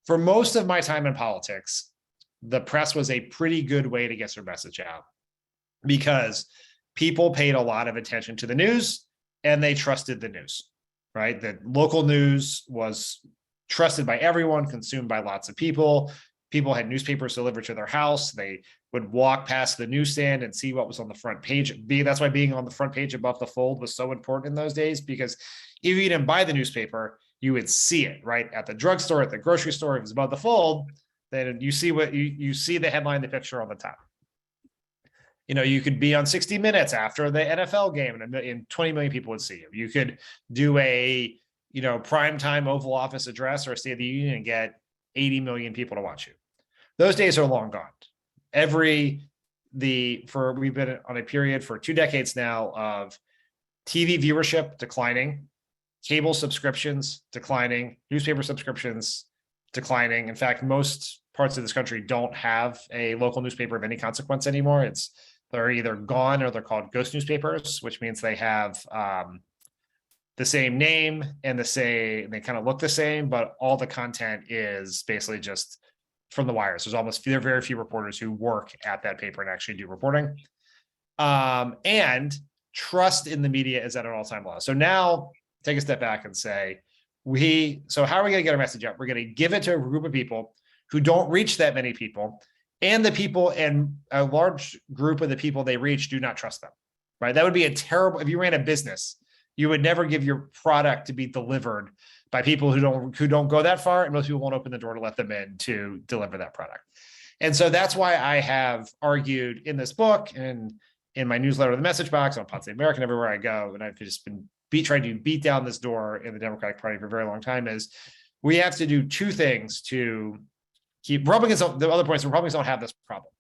For most of my time in politics, the press was a pretty good way to get their message out because people paid a lot of attention to the news and they trusted the news, right? The local news was trusted by everyone, consumed by lots of people. People had newspapers delivered to their house. They would walk past the newsstand and see what was on the front page. That's why being on the front page above the fold was so important in those days, because if you didn't buy the newspaper, you would see it, right? At the drugstore, at the grocery store, if it was above the fold, then you see you see the headline, the picture on the top. You could be on 60 Minutes after the NFL game and 20 million people would see you. You could do a, primetime Oval Office address or a State of the Union and get 80 million people to watch you. Those days are long gone. We've been on a period for 2 decades now of TV viewership declining, cable subscriptions declining, newspaper subscriptions declining. In fact, most parts of this country don't have a local newspaper of any consequence anymore. They're either gone or they're called ghost newspapers, which means they have the same name and they kind of look the same, but all the content is basically just from the wires. There are very few reporters who work at that paper and actually do reporting. And trust in the media is at an all-time low. So now take a step back and say, so how are we going to get our message out? We're going to give it to a group of people who don't reach that many people, and the people and a large group of the people they reach do not trust them, right? That would be if you ran a business, you would never give your product to be delivered by people who don't go that far, and most people won't open the door to let them in to deliver that product. And so that's why I have argued in this book and in my newsletter, The Message Box, on Pod Save America, and everywhere I go, and I've just been trying to beat down this door in the Democratic Party for a very long time, is we have to do two things to keep Republicans. The other point is Republicans don't have this problem.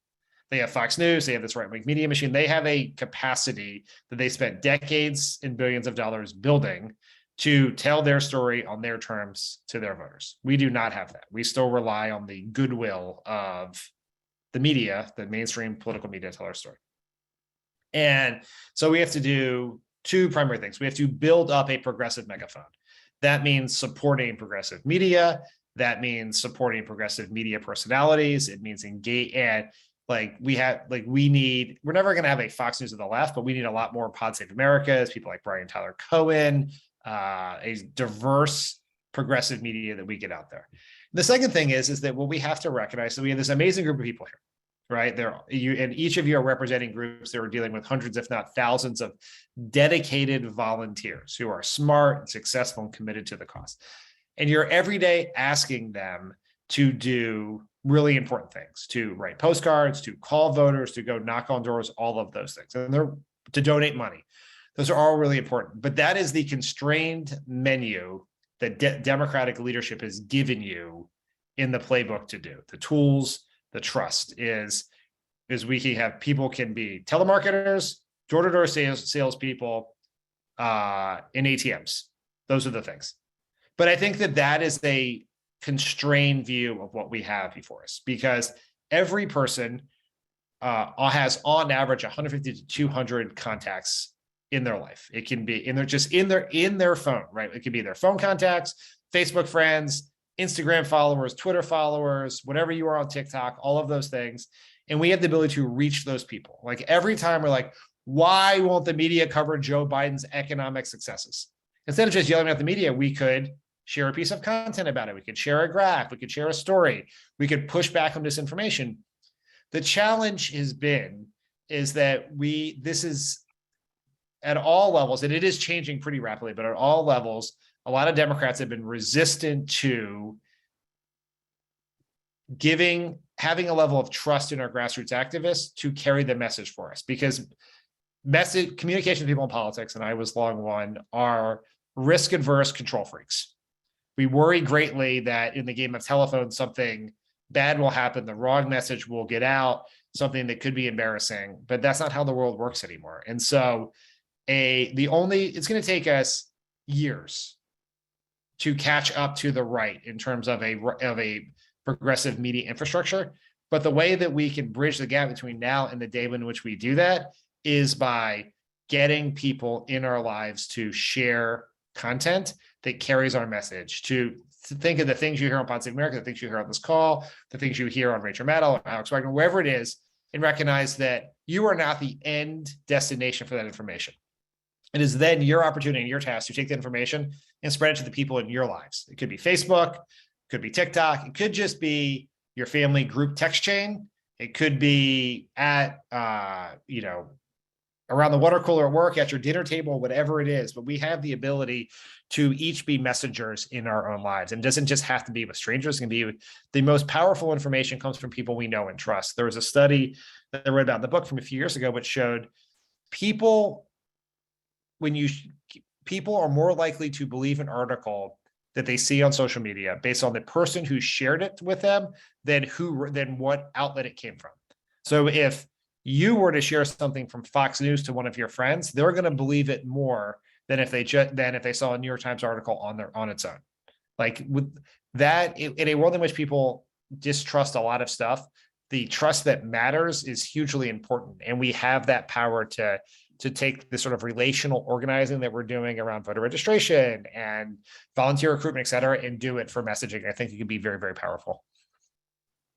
They have Fox News, they have this right-wing media machine. They have a capacity that they spent decades and billions of dollars building to tell their story on their terms to their voters. We do not have that. We still rely on the goodwill of the media, the mainstream political media, to tell our story. And so we have to do two primary things. We have to build up a progressive megaphone. That means supporting progressive media. That means supporting progressive media personalities. It means engage, and we're never going to have a Fox News of the left, but we need a lot more Pod Save Americas, people like Brian Tyler Cohen, a diverse progressive media that we get out there. The second thing is that what we have to recognize that we have this amazing group of people here, right? And each of you are representing groups that are dealing with hundreds, if not thousands, of dedicated volunteers who are smart and successful and committed to the cause. And you're every day asking them to do really important things, to write postcards, to call voters, to go knock on doors, all of those things, and to donate money. Those are all really important, but that is the constrained menu that Democratic leadership has given you in the playbook to do. The tools, the trust is we can have people can be telemarketers, door-to-door salespeople, in ATMs. Those are the things. But I think that is a constrained view of what we have before us, because every person has on average 150 to 200 contacts in their life. It can be in their phone, right? It could be their phone contacts, Facebook friends, Instagram followers, Twitter followers, whatever you are on TikTok, all of those things. And we have the ability to reach those people. Like every time we're like, why won't the media cover Joe Biden's economic successes? Instead of just yelling at the media, we could share a piece of content about it. We could share a graph. We could share a story. We could push back on disinformation. The challenge is that this is at all levels, and it is changing pretty rapidly, but at all levels, a lot of Democrats have been resistant to having a level of trust in our grassroots activists to carry the message for us, because communication people in politics, and I was long one, are risk-averse control freaks. We worry greatly that in the game of telephone, something bad will happen, the wrong message will get out, something that could be embarrassing, but that's not how the world works anymore. And so it's going to take us years to catch up to the right in terms of a progressive media infrastructure. But the way that we can bridge the gap between now and the day in which we do that is by getting people in our lives to share content that carries our message, to think of the things you hear on Pod Save America, the things you hear on this call, the things you hear on Rachel Maddow, or Alex Wagner, wherever it is, and recognize that you are not the end destination for that information. It is then your opportunity and your task to take the information and spread it to the people in your lives. It could be Facebook, it could be TikTok, it could just be your family group text chain. It could be at, around the water cooler at work, at your dinner table, whatever it is. But we have the ability to each be messengers in our own lives. And it doesn't just have to be with strangers. It can be the most powerful information comes from people we know and trust. There was a study that I read about in the book from a few years ago, which showed people are more likely to believe an article that they see on social media based on the person who shared it with them than what outlet it came from. So if you were to share something from Fox News to one of your friends, they're going to believe it more than if they saw a New York Times article on its own. Like with that, in a world in which people distrust a lot of stuff, the trust that matters is hugely important, and we have that power to take the sort of relational organizing that we're doing around voter registration and volunteer recruitment, et cetera, and do it for messaging. I think it can be very, very powerful.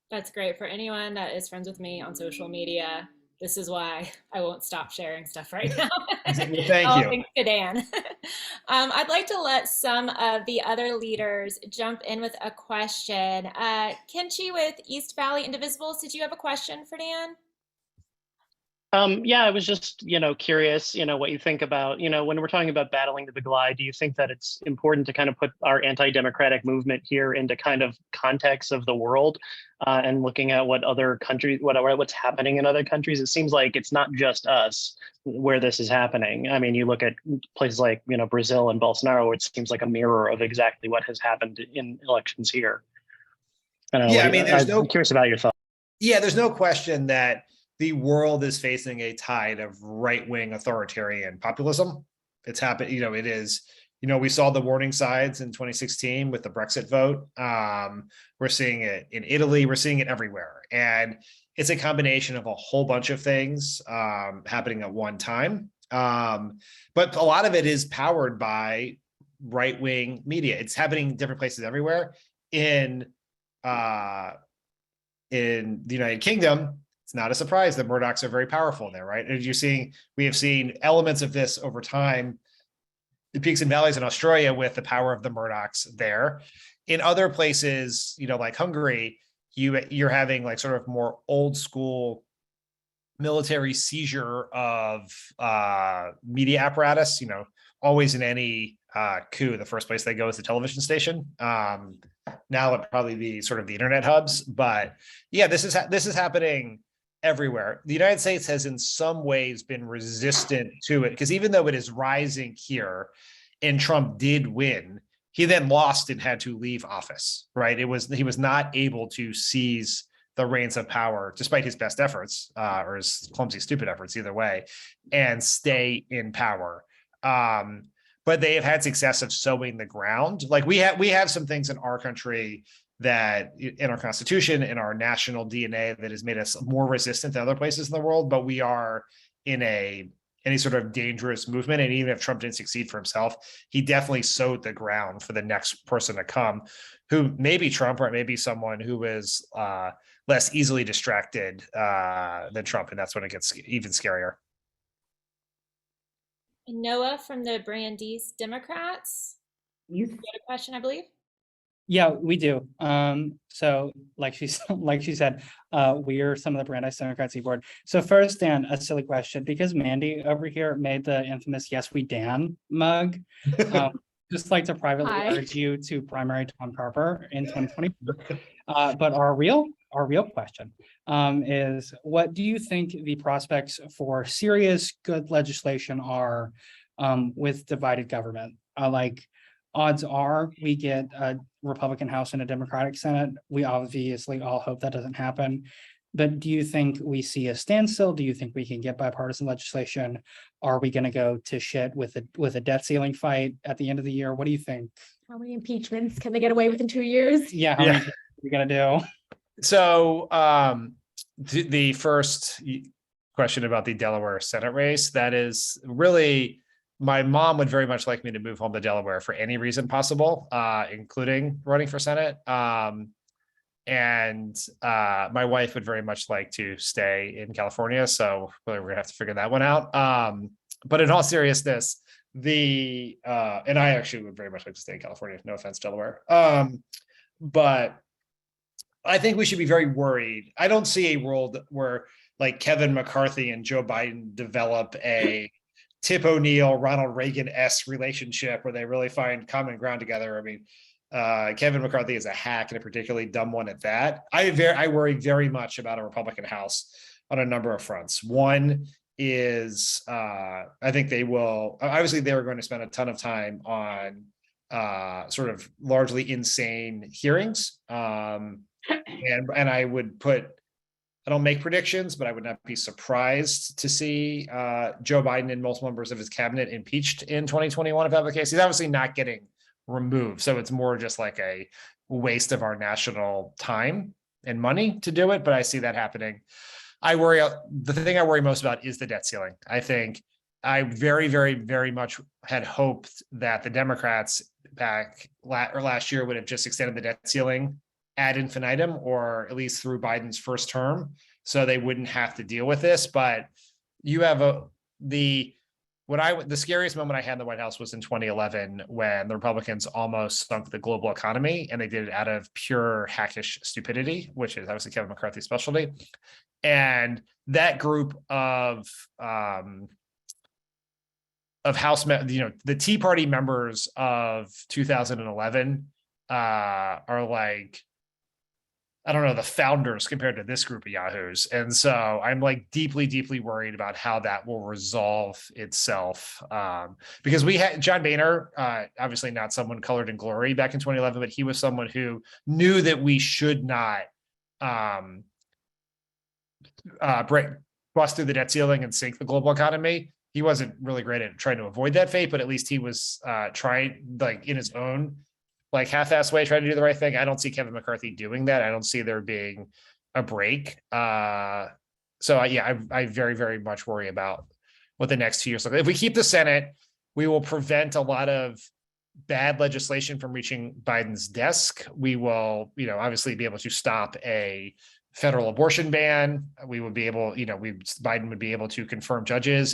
That's great. For anyone that is friends with me on social media, this is why I won't stop sharing stuff right now. Thank you. Thanks to Dan. I'd like to let some of the other leaders jump in with a question. Kenchi with East Valley Indivisibles, did you have a question for Dan? Yeah, I was just, curious, what you think about, when we're talking about battling the big lie, do you think that it's important to kind of put our anti-democratic movement here into kind of context of the world and looking at what other countries, what's happening in other countries? It seems like it's not just us where this is happening. I mean, you look at places like, Brazil and Bolsonaro, it seems like a mirror of exactly what has happened in elections here. I don't know, I'm curious about your thoughts. Yeah, there's no question that the world is facing a tide of right-wing authoritarian populism. It's happened, it is, we saw the warning signs in 2016 with the Brexit vote. We're seeing it in Italy, we're seeing it everywhere. And it's a combination of a whole bunch of things happening at one time. But a lot of it is powered by right-wing media. It's happening in different places everywhere. In the United Kingdom, it's not a surprise that Murdochs are very powerful there, right? And we have seen elements of this over time, the peaks and valleys in Australia with the power of the Murdochs there. In other places, like Hungary, you're having like sort of more old school military seizure of media apparatus. Always in any coup, the first place they go is the television station. Now it'd probably be sort of the internet hubs, but yeah, this is happening everywhere. The United States has in some ways been resistant to it, because even though it is rising here and Trump did win, he then lost and had to leave office, right? He was not able to seize the reins of power, despite his best efforts, or his clumsy, stupid efforts, either way, and stay in power. But they have had success of sowing the ground. Like we have some things in our country that in our constitution, in our national DNA, that has made us more resistant to other places in the world, but we are in any sort of dangerous movement. And even if Trump didn't succeed for himself, he definitely sowed the ground for the next person to come, who may be Trump, or maybe someone who is less easily distracted than Trump. And that's when it gets even scarier. Noah from the Brandeis Democrats. You had a question, I believe. Yeah, we do. So like she said, we are some of the Brandeis Democrats board. So first, Dan, a silly question, because Mandy over here made the infamous "Yes We Dan" mug. Just like to privately urge you to primary Tom Carper in 2024. But our real question is, what do you think the prospects for serious good legislation are with divided government? Odds are we get a Republican House and a Democratic Senate. We obviously all hope that doesn't happen. But do you think we see a standstill? Do you think we can get bipartisan legislation? Are we going to go to shit with a debt ceiling fight at the end of the year? What do you think? How many impeachments can they get away with in 2 years? Yeah, how many are we going to do? So the first question about the Delaware Senate race, that is really, my mom would very much like me to move home to Delaware for any reason possible, including running for Senate. And my wife would very much like to stay in California. So we're gonna have to figure that one out. But in all seriousness, and I actually would very much like to stay in California, no offense, Delaware. But I think we should be very worried. I don't see a world where like Kevin McCarthy and Joe Biden develop a Tip O'Neill, Ronald Reagan-esque relationship where they really find common ground together. I mean, Kevin McCarthy is a hack, and a particularly dumb one at that. I worry very much about a Republican House on a number of fronts. One is I think they will, obviously they were going to spend a ton of time on sort of largely insane hearings. And I would I don't make predictions, but I would not be surprised to see Joe Biden and multiple members of his cabinet impeached in 2021 if that were the case. He's obviously not getting removed, so it's more just like a waste of our national time and money to do it, but I see that happening. The thing I worry most about is the debt ceiling. I think I very, very, very much had hoped that the Democrats back last year would have just extended the debt ceiling ad infinitum, or at least through Biden's first term, so they wouldn't have to deal with this. But you have the scariest moment I had in the White House was in 2011, when the Republicans almost sunk the global economy, and they did it out of pure hackish stupidity, which is obviously Kevin McCarthy's specialty. And that group of House, the Tea Party members of 2011 are like, I don't know, the founders compared to this group of yahoos. And so I'm like deeply, deeply worried about how that will resolve itself. Because we had John Boehner, obviously not someone colored in glory back in 2011, but he was someone who knew that we should not bust through the debt ceiling and sink the global economy. He wasn't really great at trying to avoid that fate, but at least he was trying, like in his own like half-assed way, trying to do the right thing. I don't see Kevin McCarthy doing that. I don't see there being a break. I very, very much worry about what the next 2 years look like. If we keep the Senate, we will prevent a lot of bad legislation from reaching Biden's desk. We will, obviously be able to stop a federal abortion ban. We would be able, Biden would be able to confirm judges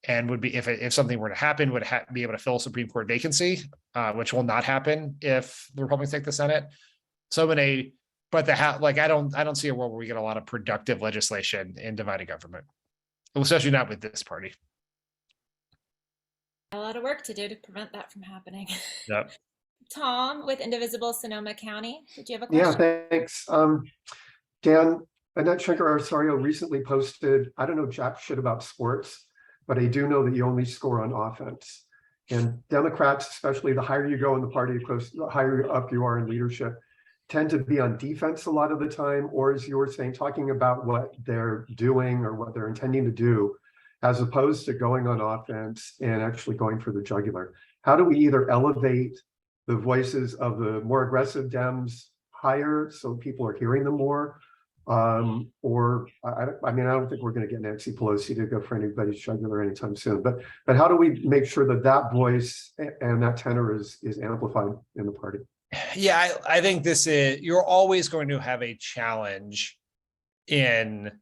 and would be, if something were to happen, would be able to fill a Supreme Court vacancy, which will not happen if the Republicans take the Senate. So I don't see a world where we get a lot of productive legislation in divided government, especially not with this party. A lot of work to do to prevent that from happening. Yep. Tom with Indivisible Sonoma County, did you have a question? Yeah, thanks. Dan, Annette Shankar-Arsario recently posted, I don't know jack shit about sports, but I do know that you only score on offense. And Democrats, especially the higher you go in the party, of course, the higher up you are in leadership, tend to be on defense a lot of the time, or as you were saying, talking about what they're doing or what they're intending to do, as opposed to going on offense and actually going for the jugular. How do we either elevate the voices of the more aggressive Dems higher so people are hearing them more? Or I don't think we're going to get Nancy Pelosi to go for anybody's jugular anytime soon. But how do we make sure that that voice and that tenor is amplified in the party? Yeah, I think you're always going to have a challenge in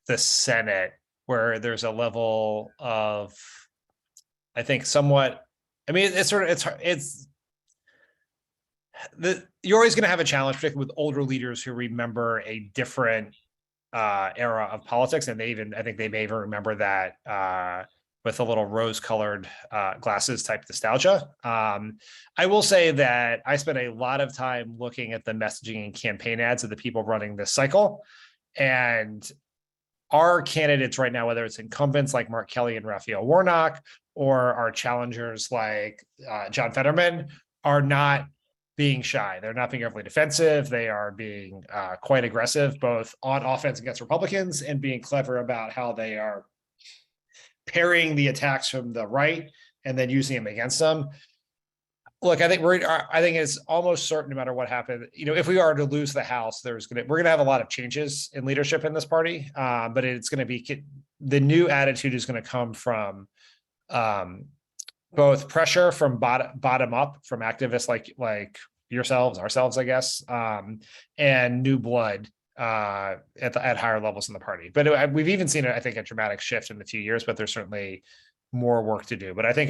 the Senate where there's a level of, I think, somewhat, you're always going to have a challenge, particularly with older leaders who remember a different era of politics. And I think they may even remember that with a little rose-colored glasses type nostalgia. I will say that I spent a lot of time looking at the messaging and campaign ads of the people running this cycle. And our candidates right now, whether it's incumbents like Mark Kelly and Raphael Warnock, or our challengers like John Fetterman, are not being shy. They're not being overly defensive. They are being quite aggressive, both on offense against Republicans and being clever about how they are parrying the attacks from the right and then using them against them. Look, I think it's almost certain, no matter what happened, if we are to lose the House, we're going to have a lot of changes in leadership in this party. But it's going to be, the new attitude is going to come from both pressure from bottom up from activists like ourselves, I guess, and new blood at higher levels in the party. But we've even seen, I think, a dramatic shift in the few years, but there's certainly more work to do. But I think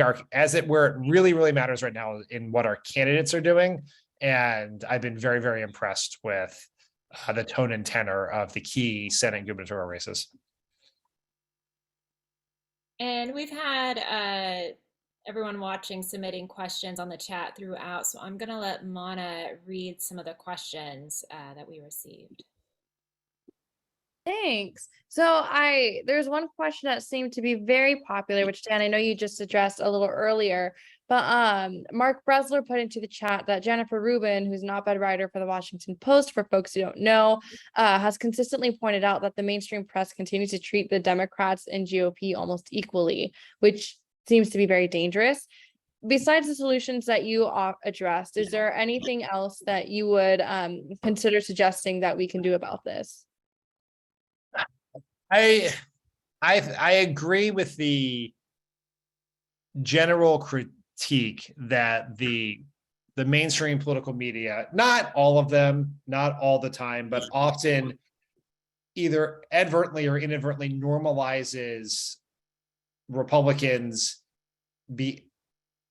where it really, really matters right now in what our candidates are doing. And I've been very, very impressed with the tone and tenor of the key Senate gubernatorial races. And we've had everyone watching submitting questions on the chat throughout. So I'm going to let Mana read some of the questions that we received. Thanks. So there's one question that seemed to be very popular, which Dan, I know you just addressed a little earlier, but Mark Bresler put into the chat that Jennifer Rubin, who's an op-ed writer for the Washington Post, for folks who don't know, has consistently pointed out that the mainstream press continues to treat the Democrats and GOP almost equally, which seems to be very dangerous. Besides the solutions that you addressed, is there anything else that you would consider suggesting that we can do about this? I agree with the general critique that the mainstream political media, not all of them, not all the time, but often either advertently or inadvertently normalizes Republicans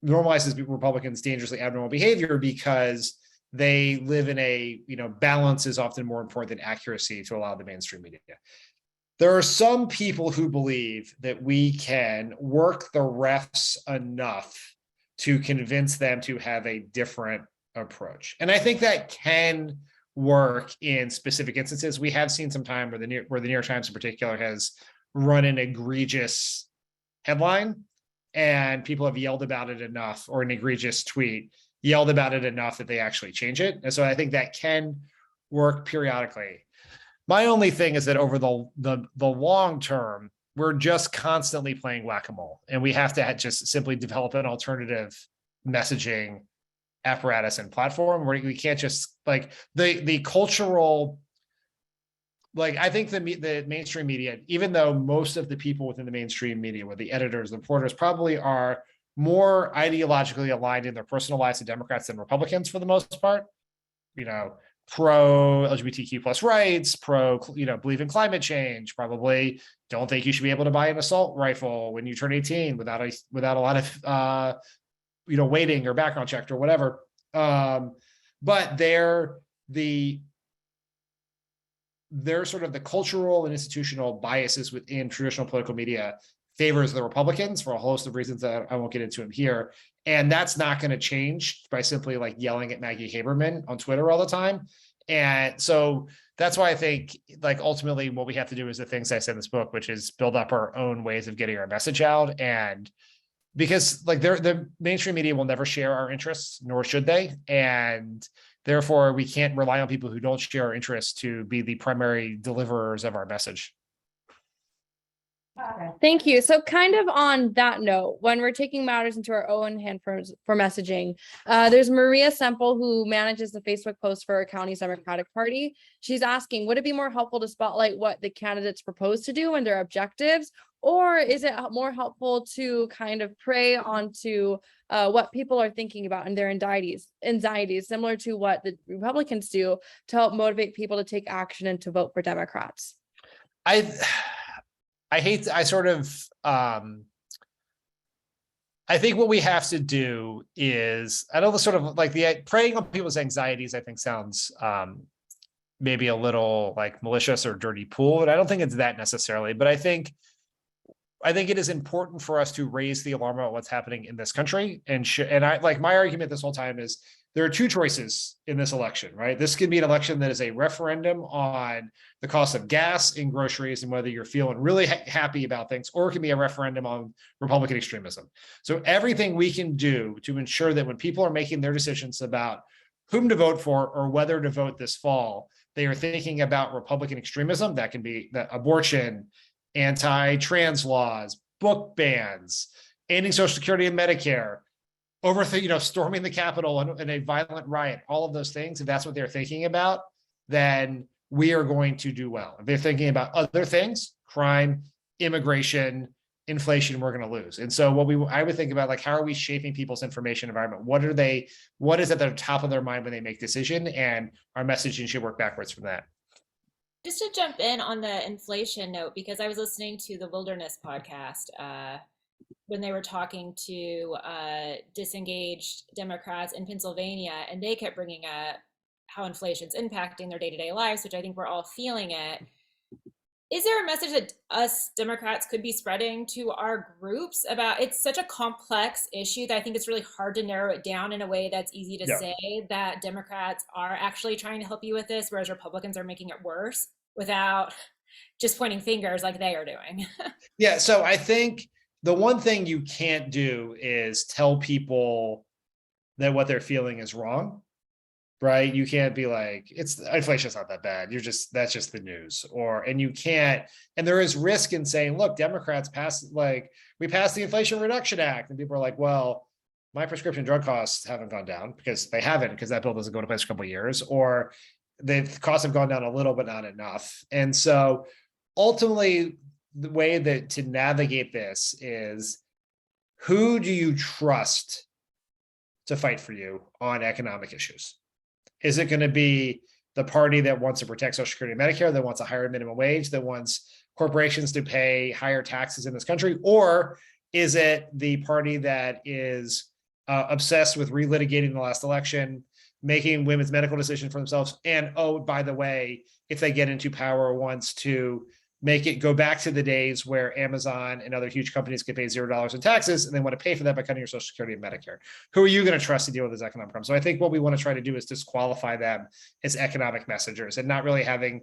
dangerously abnormal behavior because they live in a, balance is often more important than accuracy to a lot of the mainstream media. There are some people who believe that we can work the refs enough to convince them to have a different approach. And I think that can work in specific instances. We have seen some time where the New York Times in particular has run an egregious headline and people have yelled about it enough, or an egregious tweet, yelled about it enough that they actually change it. And so I think that can work periodically. My only thing is that over the long term, we're just constantly playing whack-a-mole, and we have to just simply develop an alternative messaging apparatus and platform where we can't just like the cultural, like I think the mainstream media, even though most of the people within the mainstream media, with the editors, the reporters, probably are more ideologically aligned in their personal lives to Democrats than Republicans for the most part, you know, pro LGBTQ plus rights, pro, you know, believe in climate change, probably don't think you should be able to buy an assault rifle when you turn 18 without a lot of you know, waiting or background check or whatever. But they're sort of the cultural and institutional biases within traditional political media favors the Republicans for a host of reasons that I won't get into them here. And that's not going to change by simply like yelling at Maggie Haberman on Twitter all the time. And so that's why I think like ultimately what we have to do is the things I said in this book, which is build up our own ways of getting our message out. And because like the mainstream media will never share our interests, nor should they. And therefore we can't rely on people who don't share our interests to be the primary deliverers of our message. Thank you. So kind of on that note, when we're taking matters into our own hand for messaging, there's Maria Semple, who manages the Facebook post for our county's Democratic Party. She's asking, would it be more helpful to spotlight what the candidates propose to do and their objectives? Or is it more helpful to kind of prey onto what people are thinking about and their anxieties, similar to what the Republicans do to help motivate people to take action and to vote for Democrats? I think what we have to do is, I know the sort of like the preying on people's anxieties, I think sounds maybe a little like malicious or dirty pool, and I don't think it's that necessarily, but I think it is important for us to raise the alarm about what's happening in this country. And I like my argument this whole time is there are two choices in this election, right? This could be an election that is a referendum on the cost of gas and groceries and whether you're feeling really happy about things, or it can be a referendum on Republican extremism. So everything we can do to ensure that when people are making their decisions about whom to vote for or whether to vote this fall, they are thinking about Republican extremism. That can be the abortion, anti-trans laws, book bans, ending Social Security and Medicare, storming the Capitol in a violent riot, all of those things. If that's what they're thinking about, then we are going to do well. If they're thinking about other things, crime, immigration, inflation, we're going to lose. And so I would think about, like, how are we shaping people's information environment? What is at the top of their mind when they make decision? And our messaging should work backwards from that. Just to jump in on the inflation note, because I was listening to the Wilderness podcast when they were talking to disengaged Democrats in Pennsylvania, and they kept bringing up how inflation's impacting their day-to-day lives, which I think we're all feeling it. Is there a message that us Democrats could be spreading to our groups about, it's such a complex issue that I think it's really hard to narrow it down in a way that's easy to say that Democrats are actually trying to help you with this, whereas Republicans are making it worse without just pointing fingers like they are doing? Yeah, so I think the one thing you can't do is tell people that what they're feeling is wrong. Right? You can't be like, inflation's not that bad. That's just the news. And you can't, and there is risk in saying, look, Democrats we passed the Inflation Reduction Act. And people are like, well, my prescription drug costs haven't gone down, because they haven't, because that bill doesn't go into place for a couple of years, or the costs have gone down a little, but not enough. And so ultimately the way that to navigate this is, who do you trust to fight for you on economic issues? Is it going to be the party that wants to protect Social Security and Medicare, that wants a higher minimum wage, that wants corporations to pay higher taxes in this country? Or is it the party that is obsessed with relitigating the last election, making women's medical decisions for themselves, and, oh, by the way, if they get into power, wants to make it go back to the days where Amazon and other huge companies could pay $0 in taxes, and they want to pay for that by cutting your Social Security and Medicare? Who are you going to trust to deal with this economic problem? So I think what we want to try to do is disqualify them as economic messengers, and not really having,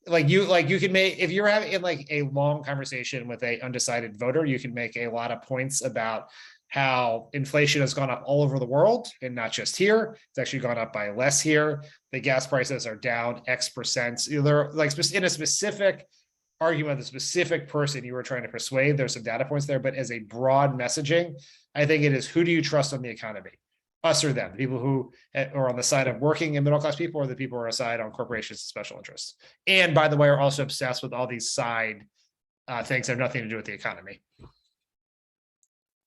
you can make, if you're having like a long conversation with a undecided voter, you can make a lot of points about how inflation has gone up all over the world and not just here. It's actually gone up by less here. The gas prices are down X%. They're like in a specific argument, the specific person you were trying to persuade, there's some data points there, but as a broad messaging, I think it is, who do you trust on the economy? Us or them? The people who are on the side of working and middle class people, or the people who are aside on corporations and special interests? And by the way, are also obsessed with all these side things that have nothing to do with the economy.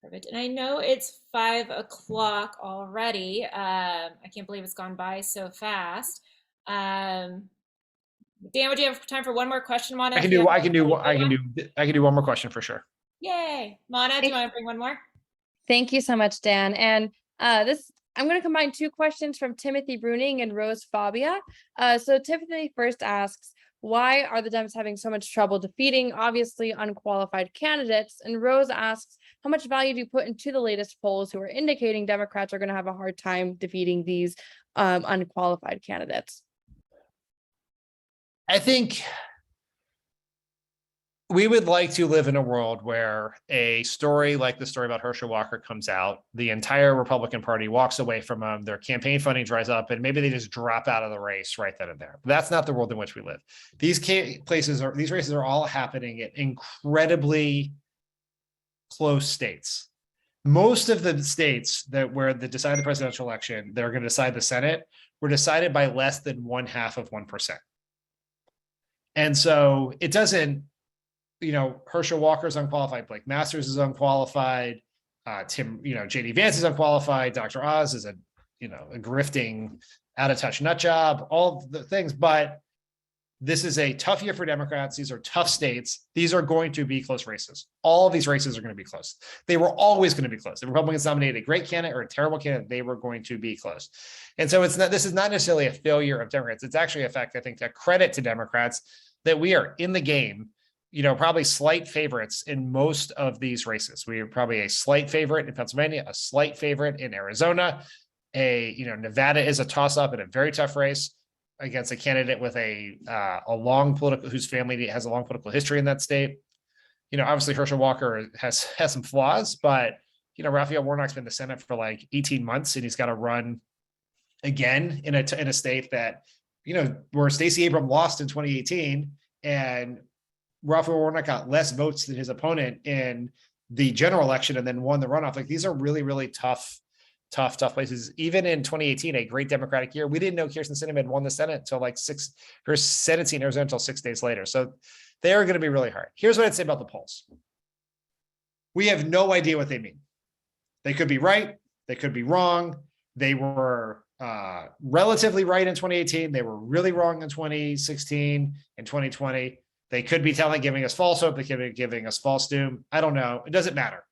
Perfect. And I know it's 5 o'clock already. I can't believe it's gone by so fast. Dan, would you have time for one more question, Mana? I can do one more question for sure. Yay. Mana, do you want to bring one more? Thank you so much, Dan. And I'm going to combine 2 questions from Timothy Bruning and Rose Fabia. So Timothy first asks, why are the Dems having so much trouble defeating obviously unqualified candidates? And Rose asks, how much value do you put into the latest polls who are indicating Democrats are going to have a hard time defeating these unqualified candidates? I think we would like to live in a world where a story like the story about Herschel Walker comes out, the entire Republican Party walks away from them, their campaign funding dries up, and maybe they just drop out of the race right then and there. But that's not the world in which we live. These races are all happening in incredibly close states. Most of the states where they decide the presidential election, they're going to decide the Senate, were decided by less than 1/2%. And so it doesn't, Herschel Walker's unqualified, Blake Masters is unqualified, JD Vance is unqualified, Dr. Oz is a grifting, out of touch nut job, all the things. But this is a tough year for Democrats. These are tough states. These are going to be close races. All of these races are going to be close. They were always going to be close. The Republicans nominated a great candidate or a terrible candidate, they were going to be close. And so this is not necessarily a failure of Democrats. It's actually a fact, I think, a credit to Democrats that we are in the game, probably slight favorites in most of these races. We are probably a slight favorite in Pennsylvania, a slight favorite in Arizona. Nevada is a toss-up in a very tough race against a candidate with whose family has a long political history in that state. Obviously Herschel Walker has some flaws, but Raphael Warnock's been in the Senate for like 18 months, and he's got to run again in a state that, where Stacey Abrams lost in 2018, and Raphael Warnock got less votes than his opponent in the general election and then won the runoff. Like, these are really, really tough places. Even in 2018, a great Democratic year, we didn't know Kirsten Sinema had won the Senate until her Senate seat in Arizona until 6 days later. So they are going to be really hard. Here's what I'd say about the polls. We have no idea what they mean. They could be right. They could be wrong. They were relatively right in 2018. They were really wrong in 2016 and 2020. They could be giving us false hope. They could be giving us false doom. I don't know. It doesn't matter.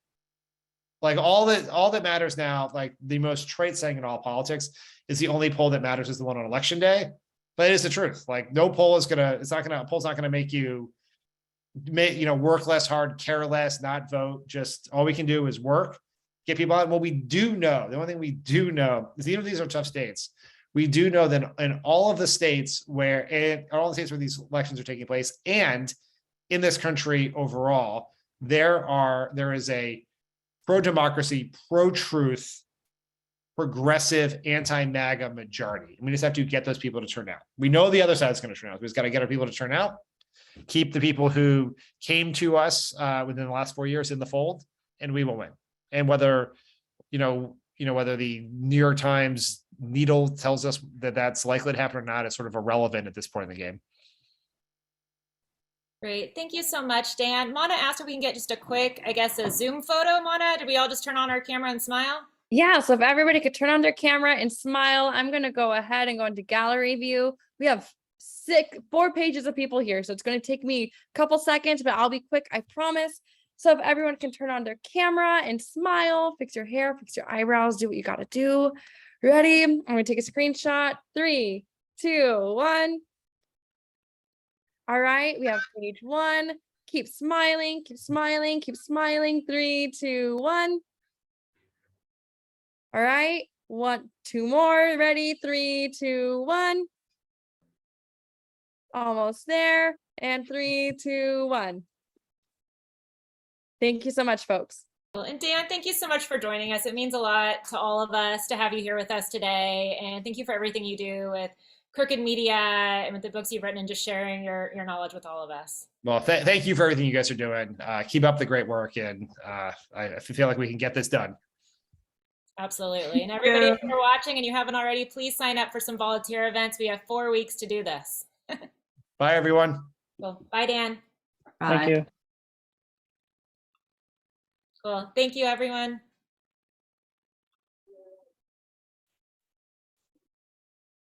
Like, all that matters now, like the most trite saying in all politics, is the only poll that matters is the one on election day. But it is the truth. Like, no poll is poll's not gonna make you work less hard, care less, not vote. Just all we can do is work, get people out. What we do know, the only thing we do know is, even if these are tough states, we do know that in all of the states where these elections are taking place, and in this country overall, there is a pro-democracy, pro-truth, progressive, anti-MAGA majority. And we just have to get those people to turn out. We know the other side is going to turn out. We just got to get our people to turn out, keep the people who came to us within the last 4 years in the fold, and we will win. And whether the New York Times needle tells us that that's likely to happen or not is sort of irrelevant at this point in the game. Great. Thank you so much, Dan. Mana asked if we can get just a quick, a Zoom photo. Mana, did we all just turn on our camera and smile? Yeah, so if everybody could turn on their camera and smile, I'm going to go ahead and go into gallery view. We have 4 pages of people here, so it's going to take me a couple seconds, but I'll be quick, I promise. So if everyone can turn on their camera and smile, fix your hair, fix your eyebrows, do what you got to do. Ready? I'm going to take a screenshot. 3, 2, 1. All right, we have page 1. Keep smiling, keep smiling, keep smiling. 3, 2, 1. All right, 2 more. Ready? 3, 2, 1. Almost there. And 3, 2, 1. Thank you so much, folks. And Dan, thank you so much for joining us. It means a lot to all of us to have you here with us today. And thank you for everything you do with Crooked Media and with the books you've written and just sharing your knowledge with all of us. Well, thank you for everything you guys are doing. Keep up the great work, and I feel like we can get this done. Absolutely. And everybody, if you're watching and you haven't already, please sign up for some volunteer events. We have 4 weeks to do this. Bye, everyone. Cool. Bye, Dan. Thank you. Cool. Thank you, everyone.